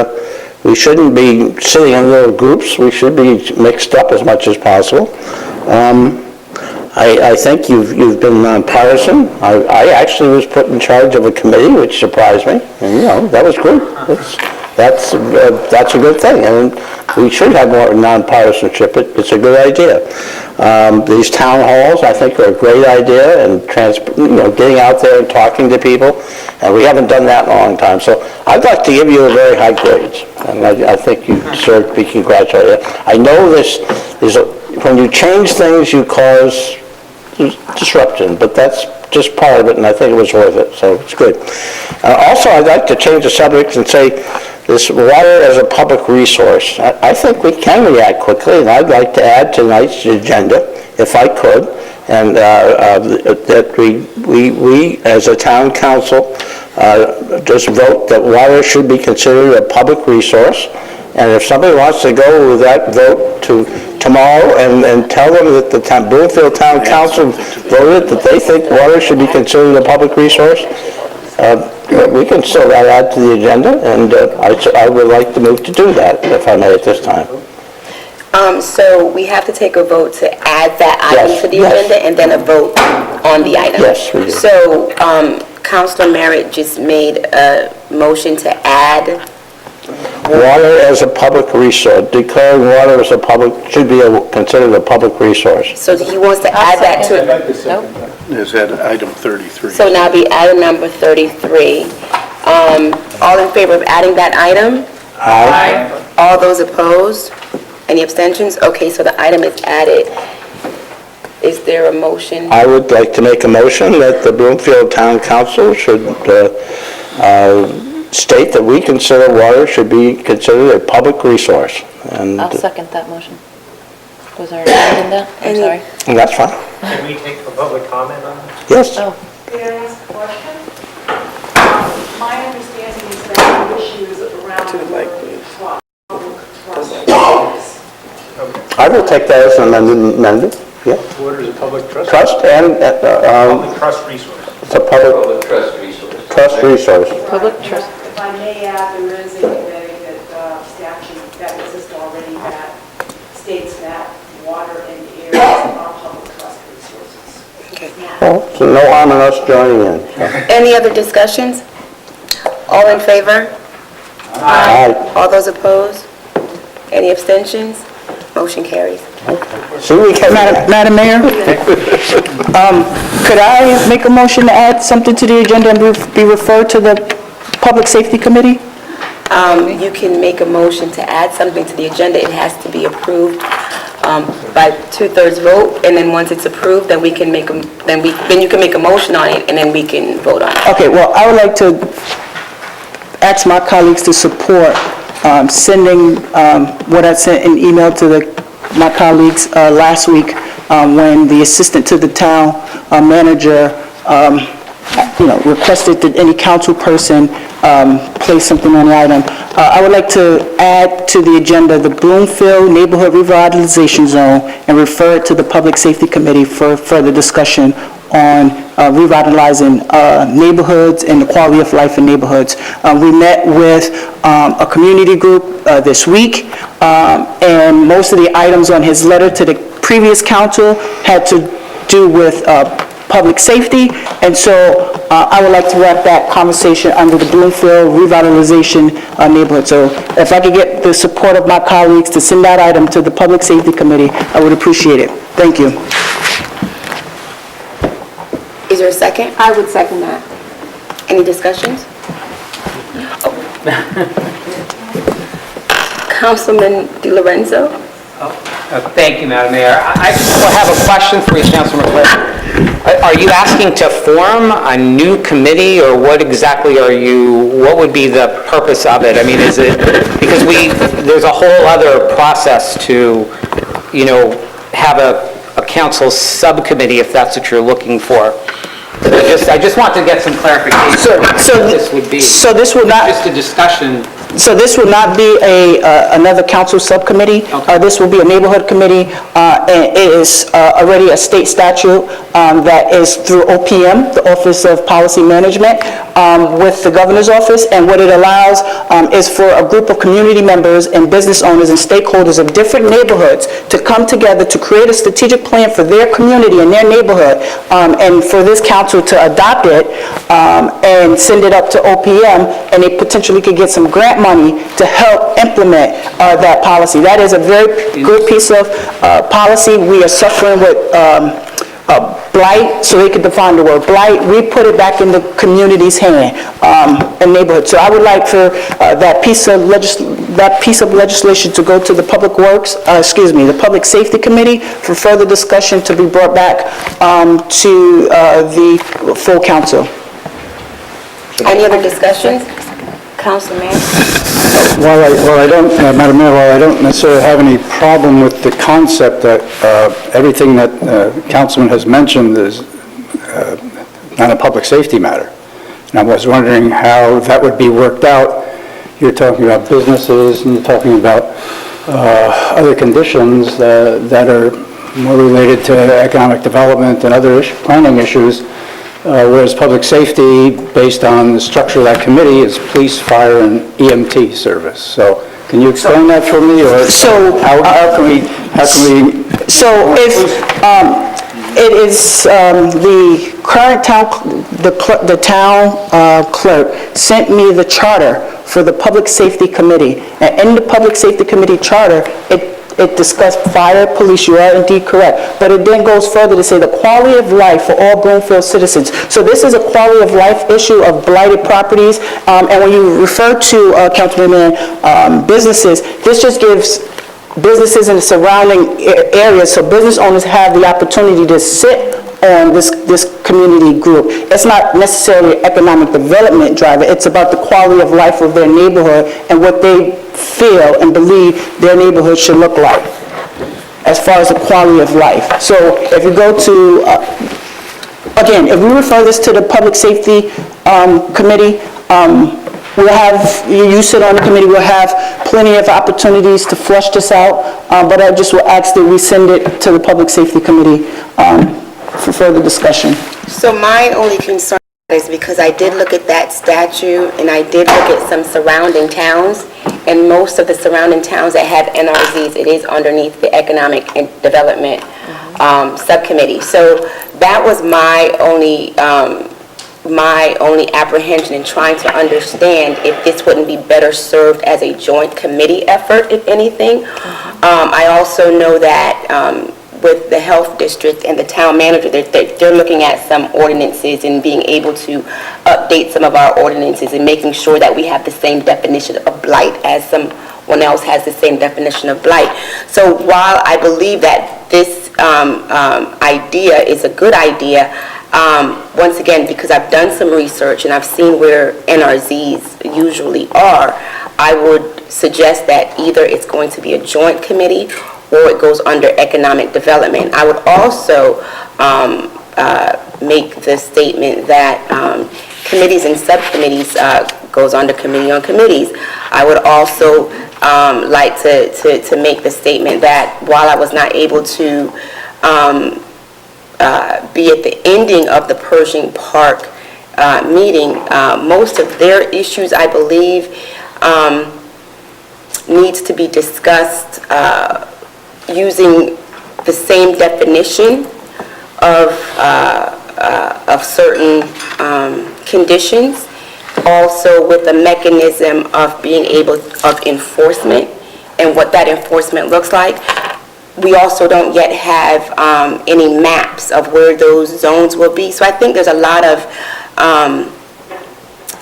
We shouldn't be sitting in little groups. We should be mixed up as much as possible. I think you've been nonpartisan. I actually was put in charge of a committee, which surprised me, and that was good. that's a good thing, and we should have more nonpartisanship. It's a good idea. These town halls, I think, are a great idea, and getting out there and talking to people, and we haven't done that in a long time. So I'd like to give you a very high grades, and I think you deserve to be congratulated. I know this is, when you change things, you cause disruption, but that's just part of it, and I think it was worth it, so it's good. Also, I'd like to change the subject and say this water as a public resource. I think we can react quickly, and I'd like to add tonight's agenda, if I could, and that we as a town council just vote that water should be considered a public resource. And if somebody wants to go with that vote to tomorrow and tell them that the Bloomfield Town Council voted that they think water should be considered a public resource, we can still add to the agenda, and I would like to move to do that, if I may, at this time. So we have to take a vote to add that item to the agenda, and then a vote on the item. Yes, we do. So Councilor Merritt just made a motion to add Water as a public resource, declaring water as should be considered a public resource. So he wants to add that to... Is that item 33? So now be item number 33. All in favor of adding that item? Aye. All those opposed? Any abstentions? Okay, so the item is added. Is there a motion? I would like to make a motion that the Bloomfield Town Council should state that we consider water should be considered a public resource. And I'll second that motion. Was there a second in that? I'm sorry. and that's fine. Can we take a public comment on that? Yes. Oh. May I ask a question? My understanding is that the issues around I will take that as an amendment. Yeah. Water is a public trust. Trust and Public trust resource. it's a public trust resource. trust resource. Public trust. If I may add, there is a Connecticut statute that exists already that states that water and air are public trust resources. Well, so no harm in us joining in. Any other discussions? All in favor? Aye. All those opposed? Any abstentions? Motion carries. See, we can... Madam Mayor, could I make a motion to add something to the agenda and be referred to the Public Safety Committee? You can make a motion to add something to the agenda. It has to be approved by 2/3 vote, and then once it's approved, then we can make then you can make a motion on it, and then we can vote on it. Okay, well, I would like to ask my colleagues to support sending what I sent an email to my colleagues last week when the assistant to the town manager requested that any council person place something on the item. I would like to add to the agenda the Bloomfield Neighborhood Revitalization Zone and refer it to the Public Safety Committee for further discussion on revitalizing neighborhoods and the quality of life in neighborhoods. We met with a community group this week, and most of the items on his letter to the previous council had to do with public safety, and so I would like to wrap that conversation under the Bloomfield Revitalization Neighborhood. So if I could get the support of my colleagues to send that item to the Public Safety Committee, I would appreciate it. Thank you. Is there a second? I would second that. Any discussions? Councilman DiLorenzo? Thank you, Madam Mayor. I just have a question for you, Councilman Clerk. Are you asking to form a new committee, or what exactly what would be the purpose of it? I mean, is it, because there's a whole other process to, have a council subcommittee, if that's what you're looking for. I just want to get some clarification on what this would be. So this would not... Just a discussion. So this would not be another council subcommittee. Okay. This will be a neighborhood committee, and it is already a state statute that is through OPM, the Office of Policy Management, with the governor's office, and what it allows is for a group of community members and business owners and stakeholders of different neighborhoods to come together to create a strategic plan for their community and their neighborhood, and for this council to adopt it and send it up to OPM, and they potentially could get some grant money to help implement that policy. That is a very good piece of policy. We are suffering with blight, so they could define the word blight. We put it back in the community's hand and neighborhood. So I would like for that piece of legislation to go to the the Public Safety Committee for further discussion to be brought back to the full council. Any other discussions? Councilman? While I don't, Madam Mayor, while I don't necessarily have any problem with the concept that everything that Councilman has mentioned is not a public safety matter, and I was wondering how that would be worked out. You're talking about businesses, and you're talking about other conditions that are more related to economic development and other planning issues, whereas public safety, based on the structure of that committee, is police, fire, and EMT service. So can you explain that for me, or how can we? So if it is the current town, the town clerk sent me the charter for the Public Safety Committee, and in the Public Safety Committee charter, it discussed fire, police, you are indeed correct, but it then goes further to say the quality of life for all Bloomfield citizens. So this is a quality of life issue of blighted properties, and when you refer to, Councilman, businesses, this just gives businesses in the surrounding areas, so business owners have the opportunity to sit on this community group. It's not necessarily an economic development driver, it's about the quality of life of their neighborhood and what they feel and believe their neighborhood should look like as far as the quality of life. So if you go to, again, if we refer this to the Public Safety Committee, we'll have, you sit on the committee, we'll have plenty of opportunities to flush this out, but I just will ask that we send it to the Public Safety Committee for further discussion. So my only concern is because I did look at that statute and I did look at some surrounding towns, and most of the surrounding towns that have NRZs, it is underneath the Economic Development Subcommittee. So that was my only apprehension in trying to understand if this wouldn't be better served as a joint committee effort, if anything. I also know that with the health district and the town manager, they're looking at some ordinances and being able to update some of our ordinances and making sure that we have the same definition of blight as someone else has the same definition of blight. So while I believe that this idea is a good idea, once again, because I've done some research and I've seen where NRZs usually are, I would suggest that either it's going to be a joint committee or it goes under economic development. I would also make the statement that committees and subcommittees goes under committee on committees. I would also like to make the statement that while I was not able to be at the ending of the Pershing Park meeting, most of their issues, I believe, needs to be discussed using the same definition of certain conditions, also with the mechanism of being able of enforcement and what that enforcement looks like. We also don't yet have any maps of where those zones will be. So I think there's a lot of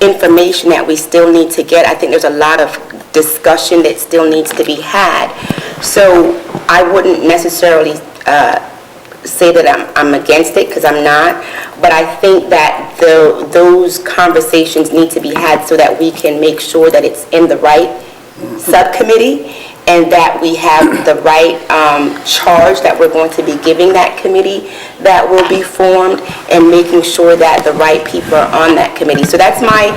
information that we still need to get. I think there's a lot of discussion that still needs to be had. So I wouldn't necessarily say that I'm against it, because I'm not, but I think that those conversations need to be had so that we can make sure that it's in the right subcommittee and that we have the right charge that we're going to be giving that committee that will be formed, and making sure that the right people are on that committee. So that's my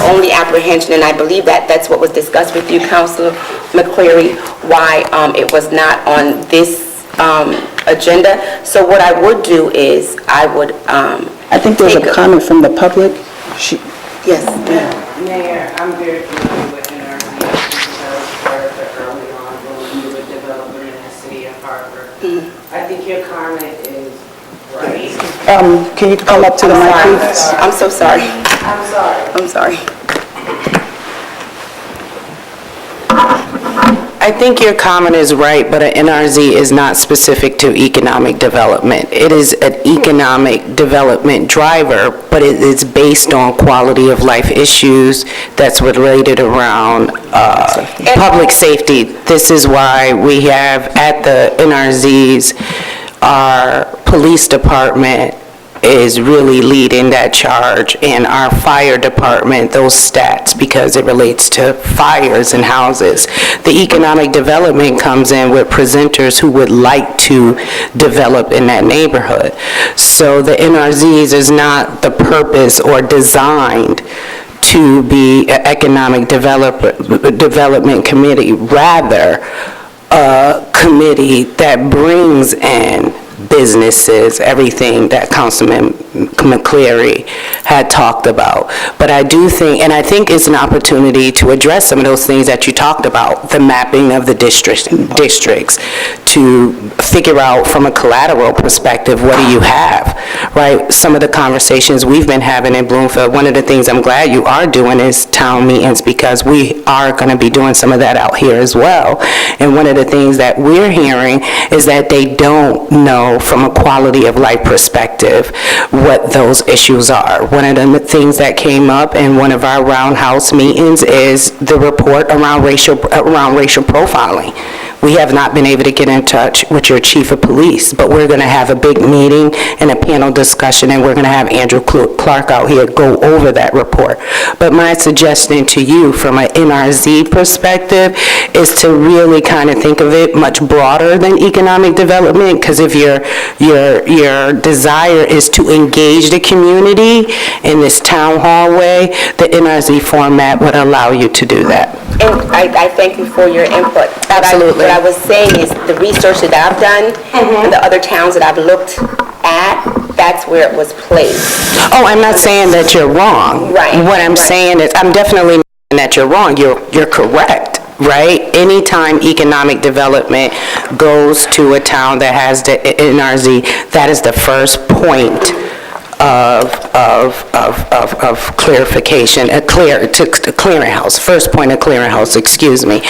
only apprehension, and I believe that that's what was discussed with you, Councilor McCleary, why it was not on this agenda. So what I would do is I would I think there's a comment from the public. Yes. Mayor, I'm very familiar with NRZ because I was part of it early on when we were developing in the city of Hartford. I think your comment is right. Can you come up to the mic, please? I'm so sorry. I'm sorry. I'm sorry. I think your comment is right, but an NRZ is not specific to economic development. It is an economic development driver, but it is based on quality of life issues that's related around public safety. This is why we have at the NRZs, our police department is really leading that charge, and our fire department, those stats, because it relates to fires and houses. The economic development comes in with presenters who would like to develop in that neighborhood. So the NRZs is not the purpose or designed to be an economic development committee, rather a committee that brings in businesses, everything that Councilman McCleary had talked about. But I do think, and I think it's an opportunity to address some of those things that you talked about, the mapping of the districts, to figure out from a collateral perspective, what do you have, right? Some of the conversations we've been having in Bloomfield, one of the things I'm glad you are doing is town meetings, because we are going to be doing some of that out here as well. And one of the things that we're hearing is that they don't know from a quality of life perspective what those issues are. One of the things that came up in one of our roundhouse meetings is the report around racial profiling. We have not been able to get in touch with your chief of police, but we're going to have a big meeting and a panel discussion, and we're going to have Andrew Clark out here go over that report. But my suggestion to you from an NRZ perspective is to really kind of think of it much broader than economic development, because if your desire is to engage the community in this town hall way, the NRZ format would allow you to do that. And I thank you for your input. Absolutely. What I was saying is the research that I've done and the other towns that I've looked at, that's where it was placed. Oh, I'm not saying that you're wrong. Right. What I'm saying is, I'm definitely not saying that you're wrong. You're correct, right? Anytime economic development goes to a town that has the NRZ, that is the first point of clarification, clearinghouse, first point of clearinghouse, excuse me.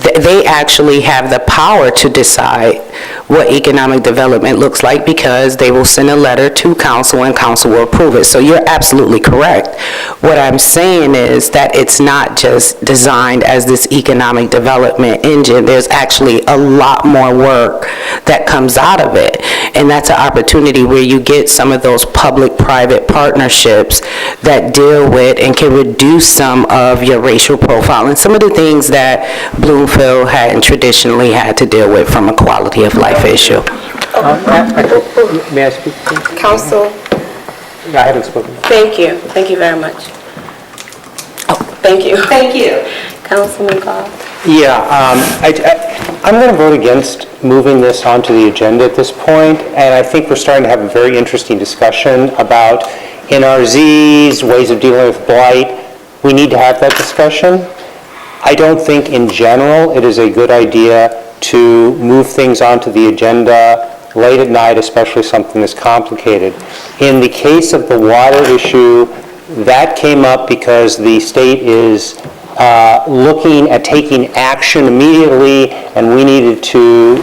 They actually have the power to decide what economic development looks like, because they will send a letter to council and council will approve it. So you're absolutely correct. What I'm saying is that it's not just designed as this economic development engine. There's actually a lot more work that comes out of it. And that's an opportunity where you get some of those public-private partnerships that deal with and can reduce some of your racial profile and some of the things that Bloomfield had traditionally had to deal with from a quality of life issue. May I speak? Council, I haven't spoken. thank you. Thank you very much. Oh, thank you. Thank you. Councilman Goff. Yeah, I'm going to vote against moving this onto the agenda at this point, and I think we're starting to have a very interesting discussion about NRZs, ways of dealing with blight. We need to have that discussion. I don't think in general it is a good idea to move things onto the agenda late at night, especially something this complicated. In the case of the water issue, that came up because the state is looking at taking action immediately, and we needed to,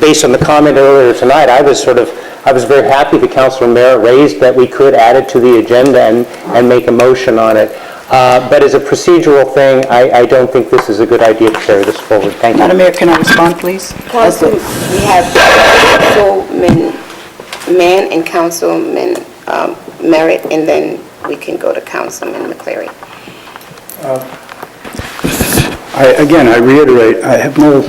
based on the comment earlier tonight, I was very happy that Councilor Merritt raised that we could add it to the agenda and make a motion on it. But as a procedural thing, I don't think this is a good idea to carry this forward. Thank you. Madam Mayor, can I respond, please? Councilman, we have Councilman Mann and Councilman Merritt, and then we can go to Councilman McCleary. I reiterate, I have no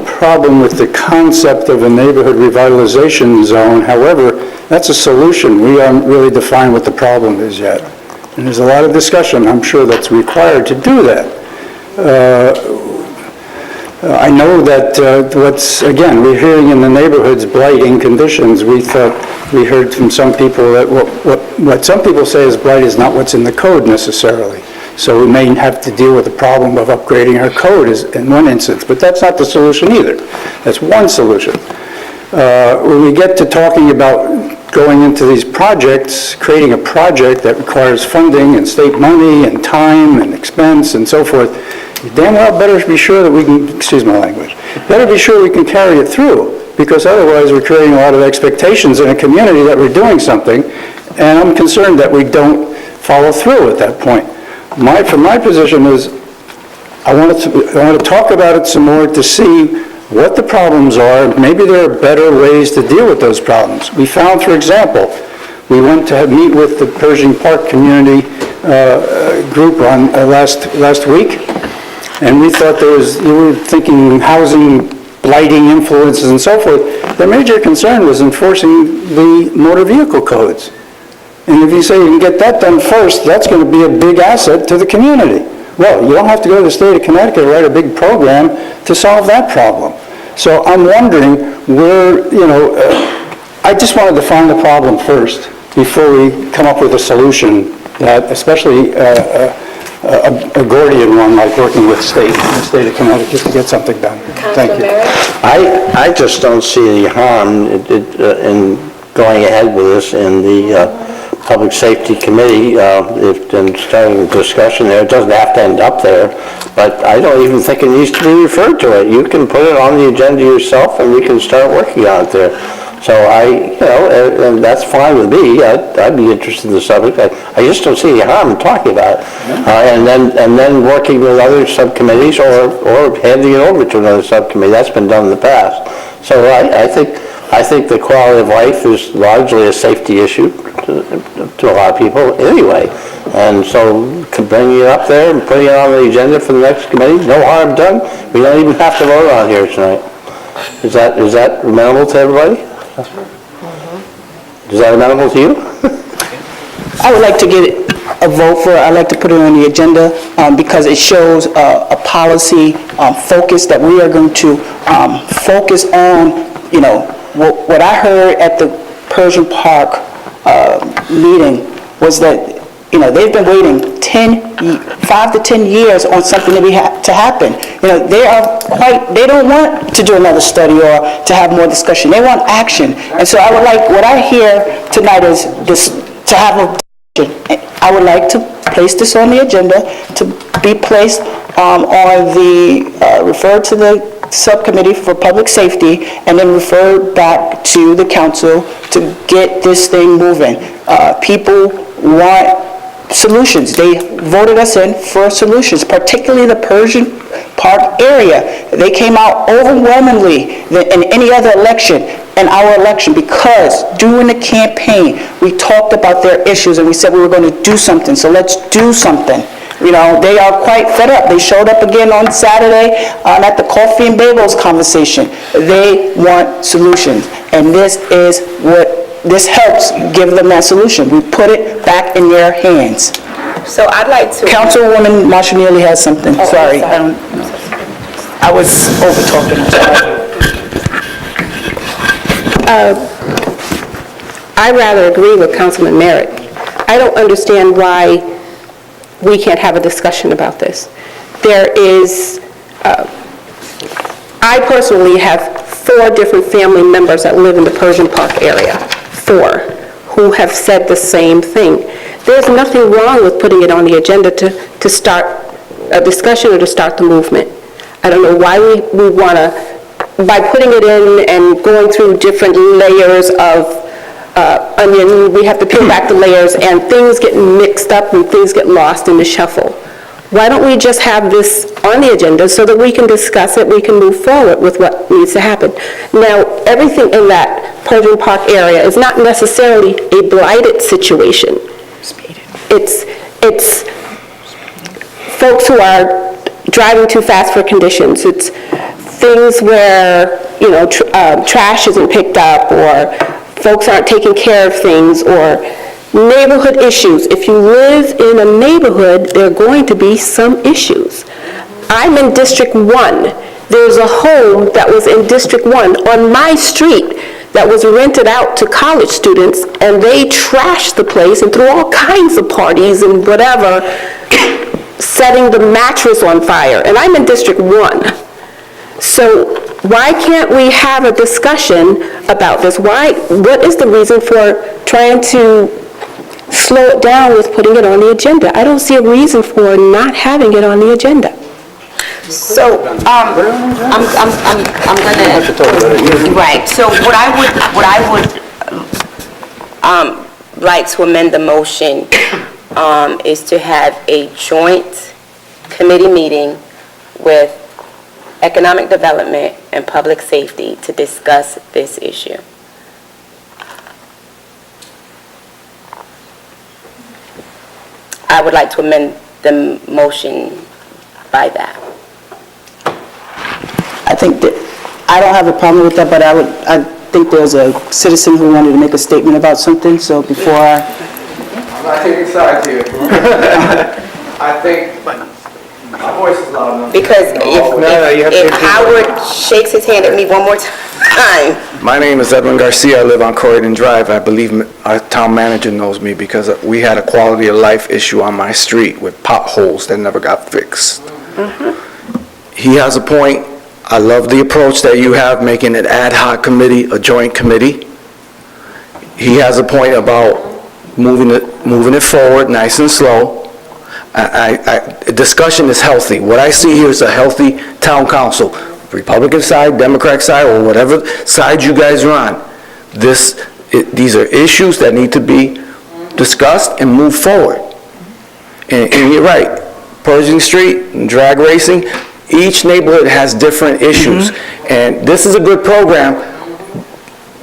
problem with the concept of a neighborhood revitalization zone. However, that's a solution. We haven't really defined what the problem is yet. And there's a lot of discussion, I'm sure, that's required to do that. I know that we're hearing in the neighborhoods blighting conditions. We heard from some people that what some people say is blight is not what's in the code necessarily. So we may have to deal with the problem of upgrading our code in one instance, but that's not the solution either. That's one solution. When we get to talking about going into these projects, creating a project that requires funding and state money and time and expense and so forth, you damn well better be sure that we can, excuse my language, better be sure we can carry it through, because otherwise we're creating a lot of expectations in a community that we're doing something, and I'm concerned that we don't follow through at that point. From my position is, I want to talk about it some more to see what the problems are. Maybe there are better ways to deal with those problems. We found, for example, we went to meet with the Pershing Park community group on last week, and we thought you were thinking housing, blighting influences and so forth. Their major concern was enforcing the motor vehicle codes. And if you say you can get that done first, that's going to be a big asset to the community. Well, you don't have to go to the state of Connecticut to write a big program to solve that problem. So I'm wondering where, I just wanted to find the problem first before we come up with a solution that, especially a Gordian one, like working with the state of Connecticut to get something done. Thank you. I just don't see any harm in going ahead with this in the Public Safety Committee, and starting a discussion there. It doesn't have to end up there, but I don't even think it needs to be referred to it. You can put it on the agenda yourself, and we can start working on it there. So and that's fine with me. I'd be interested in the subject. I just don't see any harm in talking about it. And then working with other subcommittees or handing it over to another subcommittee. That's been done in the past. So I think the quality of life is largely a safety issue to a lot of people anyway. And so bringing it up there and putting it on the agenda for the next committee, no harm done. We don't even have to vote on here tonight. Is that amenable to everybody? Is that amenable to you? I would like to get a vote for it. I'd like to put it on the agenda because it shows a policy focus that we are going to focus on, what I heard at the Pershing Park meeting was that, they've been waiting 5 to 10 years on something to happen. They don't want to do another study or to have more discussion. They want action. And so what I hear tonight is this, to have a I would like to place this on the agenda to be placed referred to the subcommittee for public safety and then referred back to the council to get this thing moving. People want solutions. They voted us in for solutions, particularly the Pershing Park area. They came out overwhelmingly in any other election, in our election, because during the campaign, we talked about their issues and we said we were going to do something, so let's do something. They are quite fed up. They showed up again on Saturday at the coffee and bagels conversation. They want solutions, and this helps give them that solution. We put it back in their hands. So I'd like to... Councilwoman Marsha Neely has something. Sorry. I was over-talking. I rather agree with Councilman Merritt. I don't understand why we can't have a discussion about this. I personally have 4 different family members that live in the Pershing Park area, 4, who have said the same thing. There's nothing wrong with putting it on the agenda to start a discussion or to start the movement. I don't know why we want to, by putting it in and going through different layers of onion, we have to peel back the layers and things get mixed up and things get lost in the shuffle. Why don't we just have this on the agenda so that we can discuss it, we can move forward with what needs to happen. Now, everything in that Pershing Park area is not necessarily a blighted situation. It's folks who are driving too fast for conditions. It's things where, trash isn't picked up or folks aren't taking care of things or neighborhood issues. If you live in a neighborhood, there are going to be some issues. I'm in District 1. There's a home that was in District 1 on my street that was rented out to college students, and they trashed the place and threw all kinds of parties and whatever, setting the mattress on fire. And I'm in District 1. So why can't we have a discussion about this? What is the reason for trying to slow it down with putting it on the agenda? I don't see a reason for not having it on the agenda. So, I'm gonna, right, so what I would like to amend the motion, is to have a joint committee meeting with economic development and public safety to discuss this issue. I would like to amend the motion by that. I think that, I don't have a problem with that, but I think there's a citizen who wanted to make a statement about something, so before I'm not taking sides here. I think my voice is loud enough. Because if Howard shakes his hand at me one more time. My name is Edwin Garcia. I live on Corridon Drive. I believe our town manager knows me because we had a quality of life issue on my street with potholes that never got fixed. He has a point. I love the approach that you have, making an ad hoc committee, a joint committee. He has a point about moving it forward nice and slow. Discussion is healthy. What I see here is a healthy town council, Republican side, Democratic side, or whatever side you guys are on. These are issues that need to be discussed and move forward. And you're right, Pershing Street and drag racing, each neighborhood has different issues. And this is a good program,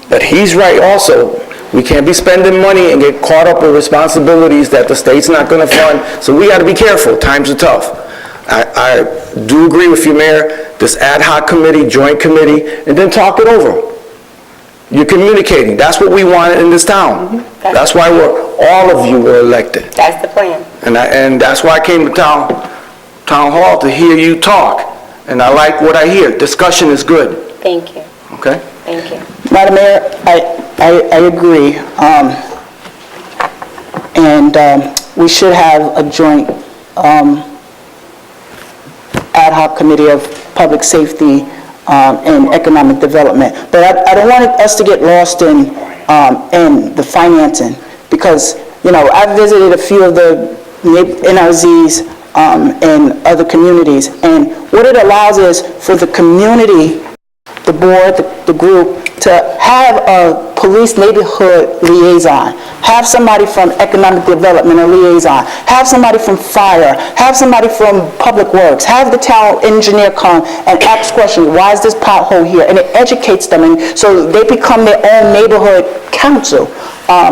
but he's right also. We can't be spending money and get caught up with responsibilities that the state's not going to fund, so we got to be careful. Times are tough. I do agree with you, Mayor, this ad hoc committee, joint committee, and then talk it over. You're communicating. That's what we want in this town. That's why all of you were elected. That's the plan. And that's why I came to town hall to hear you talk. And I like what I hear. Discussion is good. Thank you. Okay? Thank you. Madam Mayor, I agree. And we should have a joint ad hoc committee of public safety and economic development. But I don't want us to get lost in the financing, because, I've visited a few of the NRZs in other communities, and what it allows is for the community, the board, the group, to have a police neighborhood liaison, have somebody from economic development, a liaison, have somebody from fire, have somebody from public works, have the town engineer come and ask questions, why is this pothole here? And it educates them, and so they become their own neighborhood council.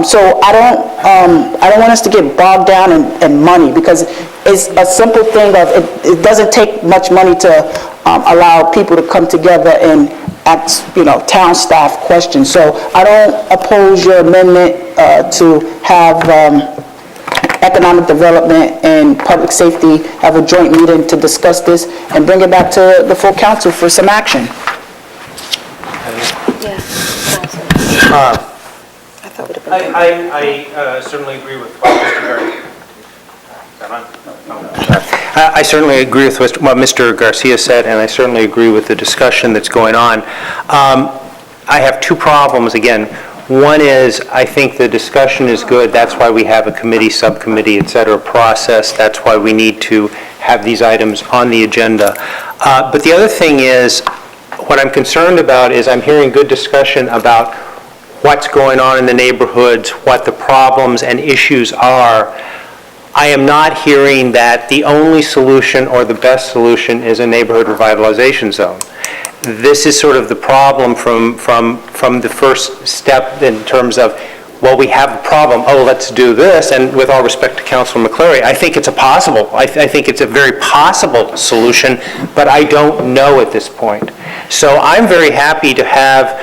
So I don't want us to get bogged down in money, because it's a simple thing of, it doesn't take much money to allow people to come together and ask, town staff questions. So I don't oppose your amendment to have economic development and public safety have a joint meeting to discuss this and bring it back to the full council for some action. I certainly agree with what Mr. Garcia. I certainly agree with what Mr. Garcia said, and I certainly agree with the discussion that's going on. I have two problems, again. One is, I think the discussion is good. That's why we have a committee, subcommittee, et cetera, process. That's why we need to have these items on the agenda. But the other thing is, what I'm concerned about is I'm hearing good discussion about what's going on in the neighborhoods, what the problems and issues are. I am not hearing that the only solution or the best solution is a neighborhood revitalization zone. This is sort of the problem from the first step in terms of, well, we have a problem, oh, let's do this, and with all respect to Councilor McCleary, I think it's a possible, I think it's a very possible solution, but I don't know at this point. So I'm very happy to have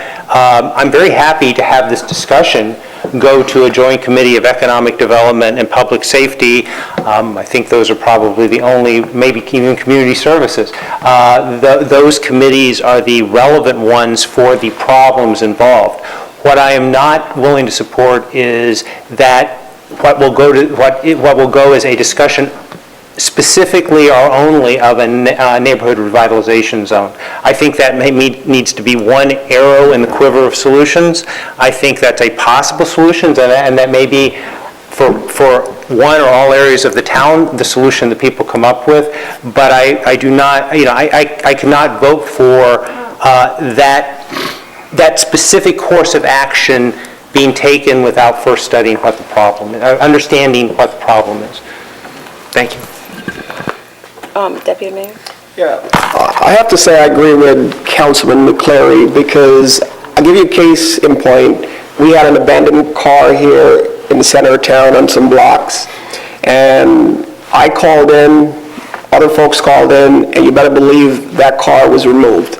this discussion go to a joint committee of economic development and public safety. I think those are probably the only, maybe even community services. Those committees are the relevant ones for the problems involved. What I am not willing to support is that what will go as a discussion specifically or only of a neighborhood revitalization zone. I think that needs to be one arrow in the quiver of solutions. I think that's a possible solution, and that may be for one or all areas of the town, the solution that people come up with, but I do not, I cannot vote for that specific course of action being taken without first studying what the problem is, understanding what the problem is. Thank you. Deputy Mayor? Yeah, I have to say I agree with Councilman McCleary, because I'll give you a case in point. We had an abandoned car here in the center of town on some blocks, and I called in, other folks called in, and you better believe that car was removed.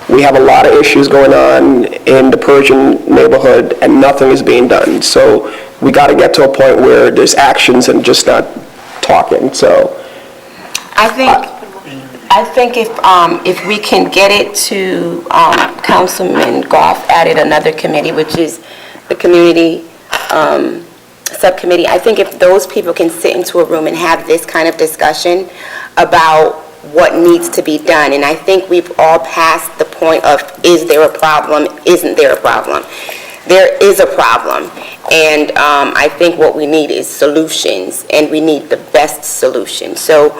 We have a lot of issues going on in the Persian neighborhood, and nothing is being done. So we got to get to a point where there's actions and just not talking, so. I think if we can get it to Councilman Goff added another committee, which is the community subcommittee, I think if those people can sit into a room and have this kind of discussion about what needs to be done, and I think we've all passed the point of, is there a problem, isn't there a problem? There is a problem, and I think what we need is solutions, and we need the best solution. So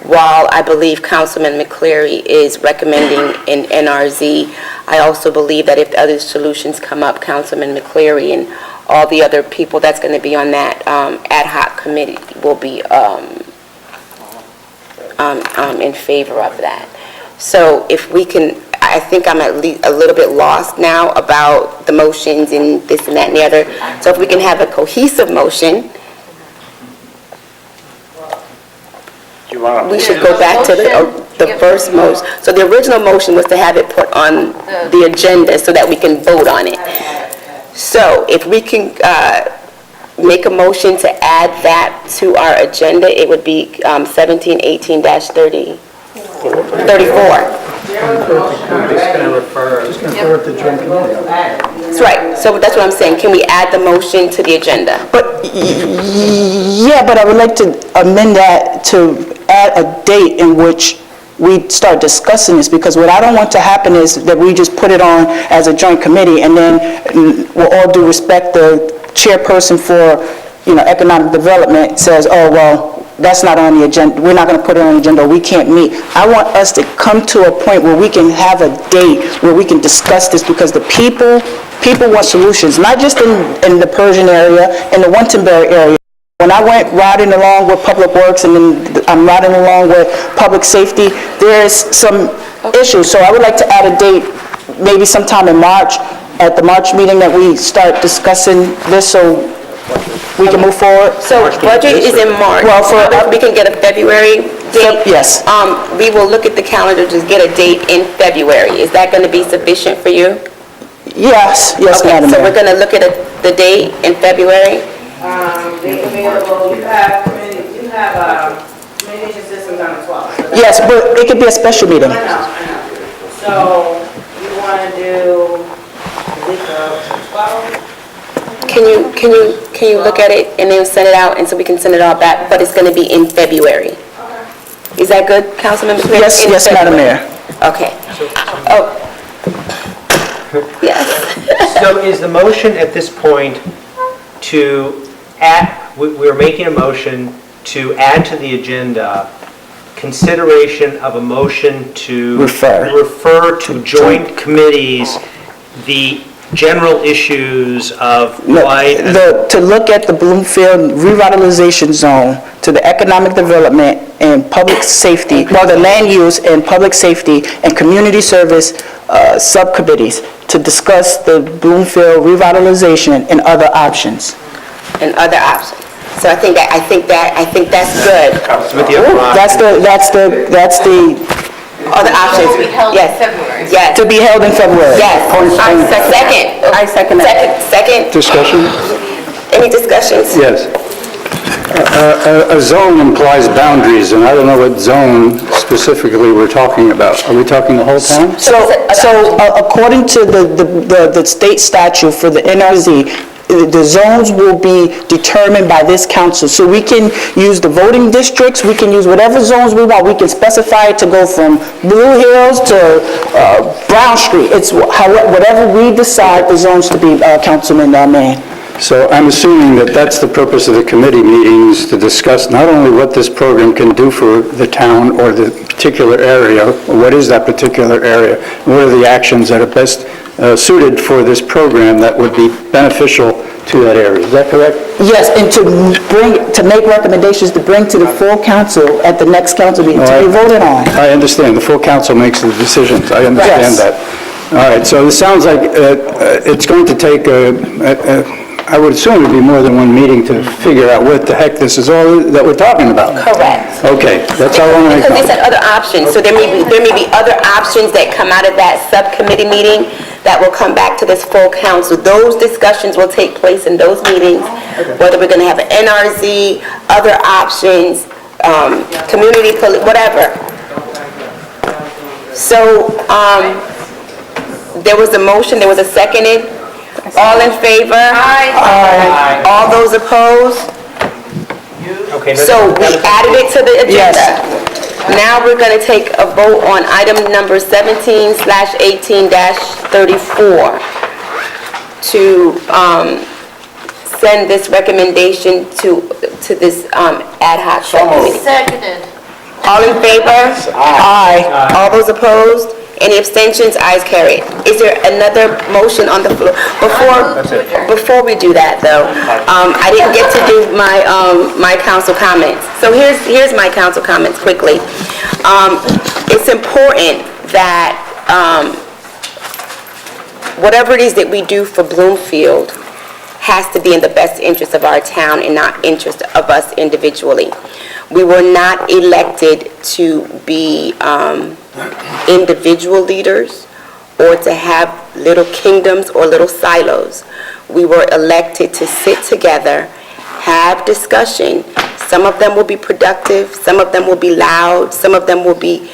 while I believe Councilman McCleary is recommending an NRZ, I also believe that if other solutions come up, Councilman McCleary and all the other people that's going to be on that ad hoc committee will be in favor of that. So if we can, I think I'm at least a little bit lost now about the motions and this and that and the other. So if we can have a cohesive motion, we should go back to the first motion. So the original motion was to have it put on the agenda so that we can vote on it. So if we can make a motion to add that to our agenda, it would be 1718-34. That's right. So that's what I'm saying. Can we add the motion to the agenda? But, yeah, but I would like to amend that to add a date in which we start discussing this, because what I don't want to happen is that we just put it on as a joint committee, and then, with all due respect, the chairperson for, economic development says, oh, well, that's not on the agenda, we're not going to put it on the agenda, we can't meet. I want us to come to a point where we can have a date where we can discuss this, because the people want solutions, not just in the Persian area, in the Winterberry area. When I went riding along with Public Works, and then I'm riding along with Public Safety, there's some issues. So I would like to add a date, maybe sometime in March, at the March meeting, that we start discussing this so we can move forward. So budget is in March. Well, if we can get a February date. Yes. We will look at the calendar to get a date in February. Is that going to be sufficient for you? Yes, Okay, Madam so Mayor. we're going to look at the date in February? They available, you have communication systems on the 12th. So Yes, but it could be a special meeting. I know. So you want to do the week of 12? Can you look at it and then send it out, and so we can send it all back, but it's going to be in February? Is that good, Councilman McCleary? Yes, In yes, Madam February. Mayor. Okay. Oh. Yes. So is the motion at this point to add, we're making a motion to add to the agenda consideration of a motion to refer to joint committees the general issues of why... To look at the Bloomfield revitalization zone, to the economic development and public safety, the land use and public safety and community service subcommittees to discuss the Bloomfield revitalization and other options. And other options. So I think that's good. That's the other options. To be held in Yes. February. Yes. To be held in February. Yes. I second that. Second. Discussion? Any discussions? Yes. A zone implies boundaries, and I don't know what zone specifically we're talking about. Are we talking the whole town? So according to the state statute for the NRZ, the zones will be determined by this council. So we can use the voting districts, we can use whatever zones we want. We can specify it to go from Blue Hills to Brown Street. It's whatever we decide the zones to be, Councilman Mann. So I'm assuming that that's the purpose of the committee meetings, to discuss not only what this program can do for the town or the particular area, or what is that particular area, and what are the actions that are best suited for this program that would be beneficial to that area. Is that correct? Yes, and to make recommendations to bring to the full council at the next council meeting to be voted on. I understand. The full council makes the decisions. I understand Yes. that. All right, so it sounds like it's going to take, I would assume it'd be more than one meeting to figure out what the heck this is all that we're talking about. Correct. Okay, that's all I want to make. Because they said other options, so there may be other options that come out of that subcommittee meeting that will come back to this full council. Those discussions will take place in those meetings, whether we're going to have an NRZ, other options, community, whatever. So, there was a motion, there was a seconded. All in favor? Aye. All those opposed? Okay. So we added it to the agenda. Now we're going to take a vote on item number 17/18-34 to send this recommendation to this ad hoc subcommittee. Seconded. All in favor? Aye. All those opposed? Any abstentions? Ayes carried. Is there another motion on the floor? Before we do that, though, I didn't get to do my council comments. So here's my council comments quickly. It's important that whatever it is that we do for Bloomfield has to be in the best interest of our town and not interest of us individually. We were not elected to be individual leaders or to have little kingdoms or little silos. We were elected to sit together, have discussion. Some of them will be productive, some of them will be loud, some of them will be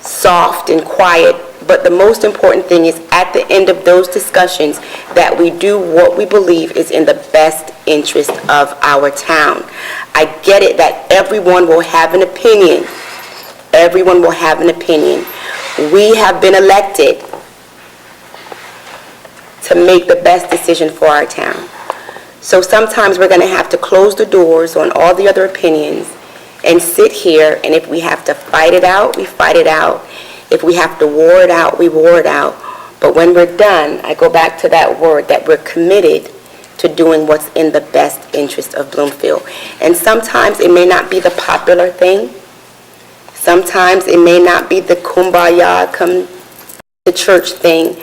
soft and quiet. But the most important thing is at the end of those discussions that we do what we believe is in the best interest of our town. I get it that everyone will have an opinion. Everyone will have an opinion. We have been elected to make the best decision for our town. So sometimes we're going to have to close the doors on all the other opinions and sit here, and if we have to fight it out, we fight it out. If we have to war it out, we war it out. But when we're done, I go back to that word, that we're committed to doing what's in the best interest of Bloomfield. And sometimes it may not be the popular thing. Sometimes it may not be the kumbaya, come to church thing.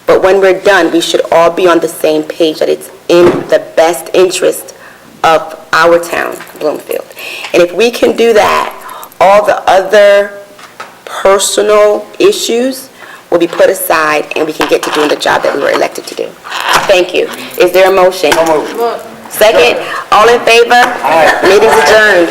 But when we're done, we should all be on the same page that it's in the best interest of our town, Bloomfield. And if we can do that, all the other personal issues will be put aside and we can get to doing the job that we were elected to do. Thank you. Is there a motion? Second? All in favor? Meeting's adjourned.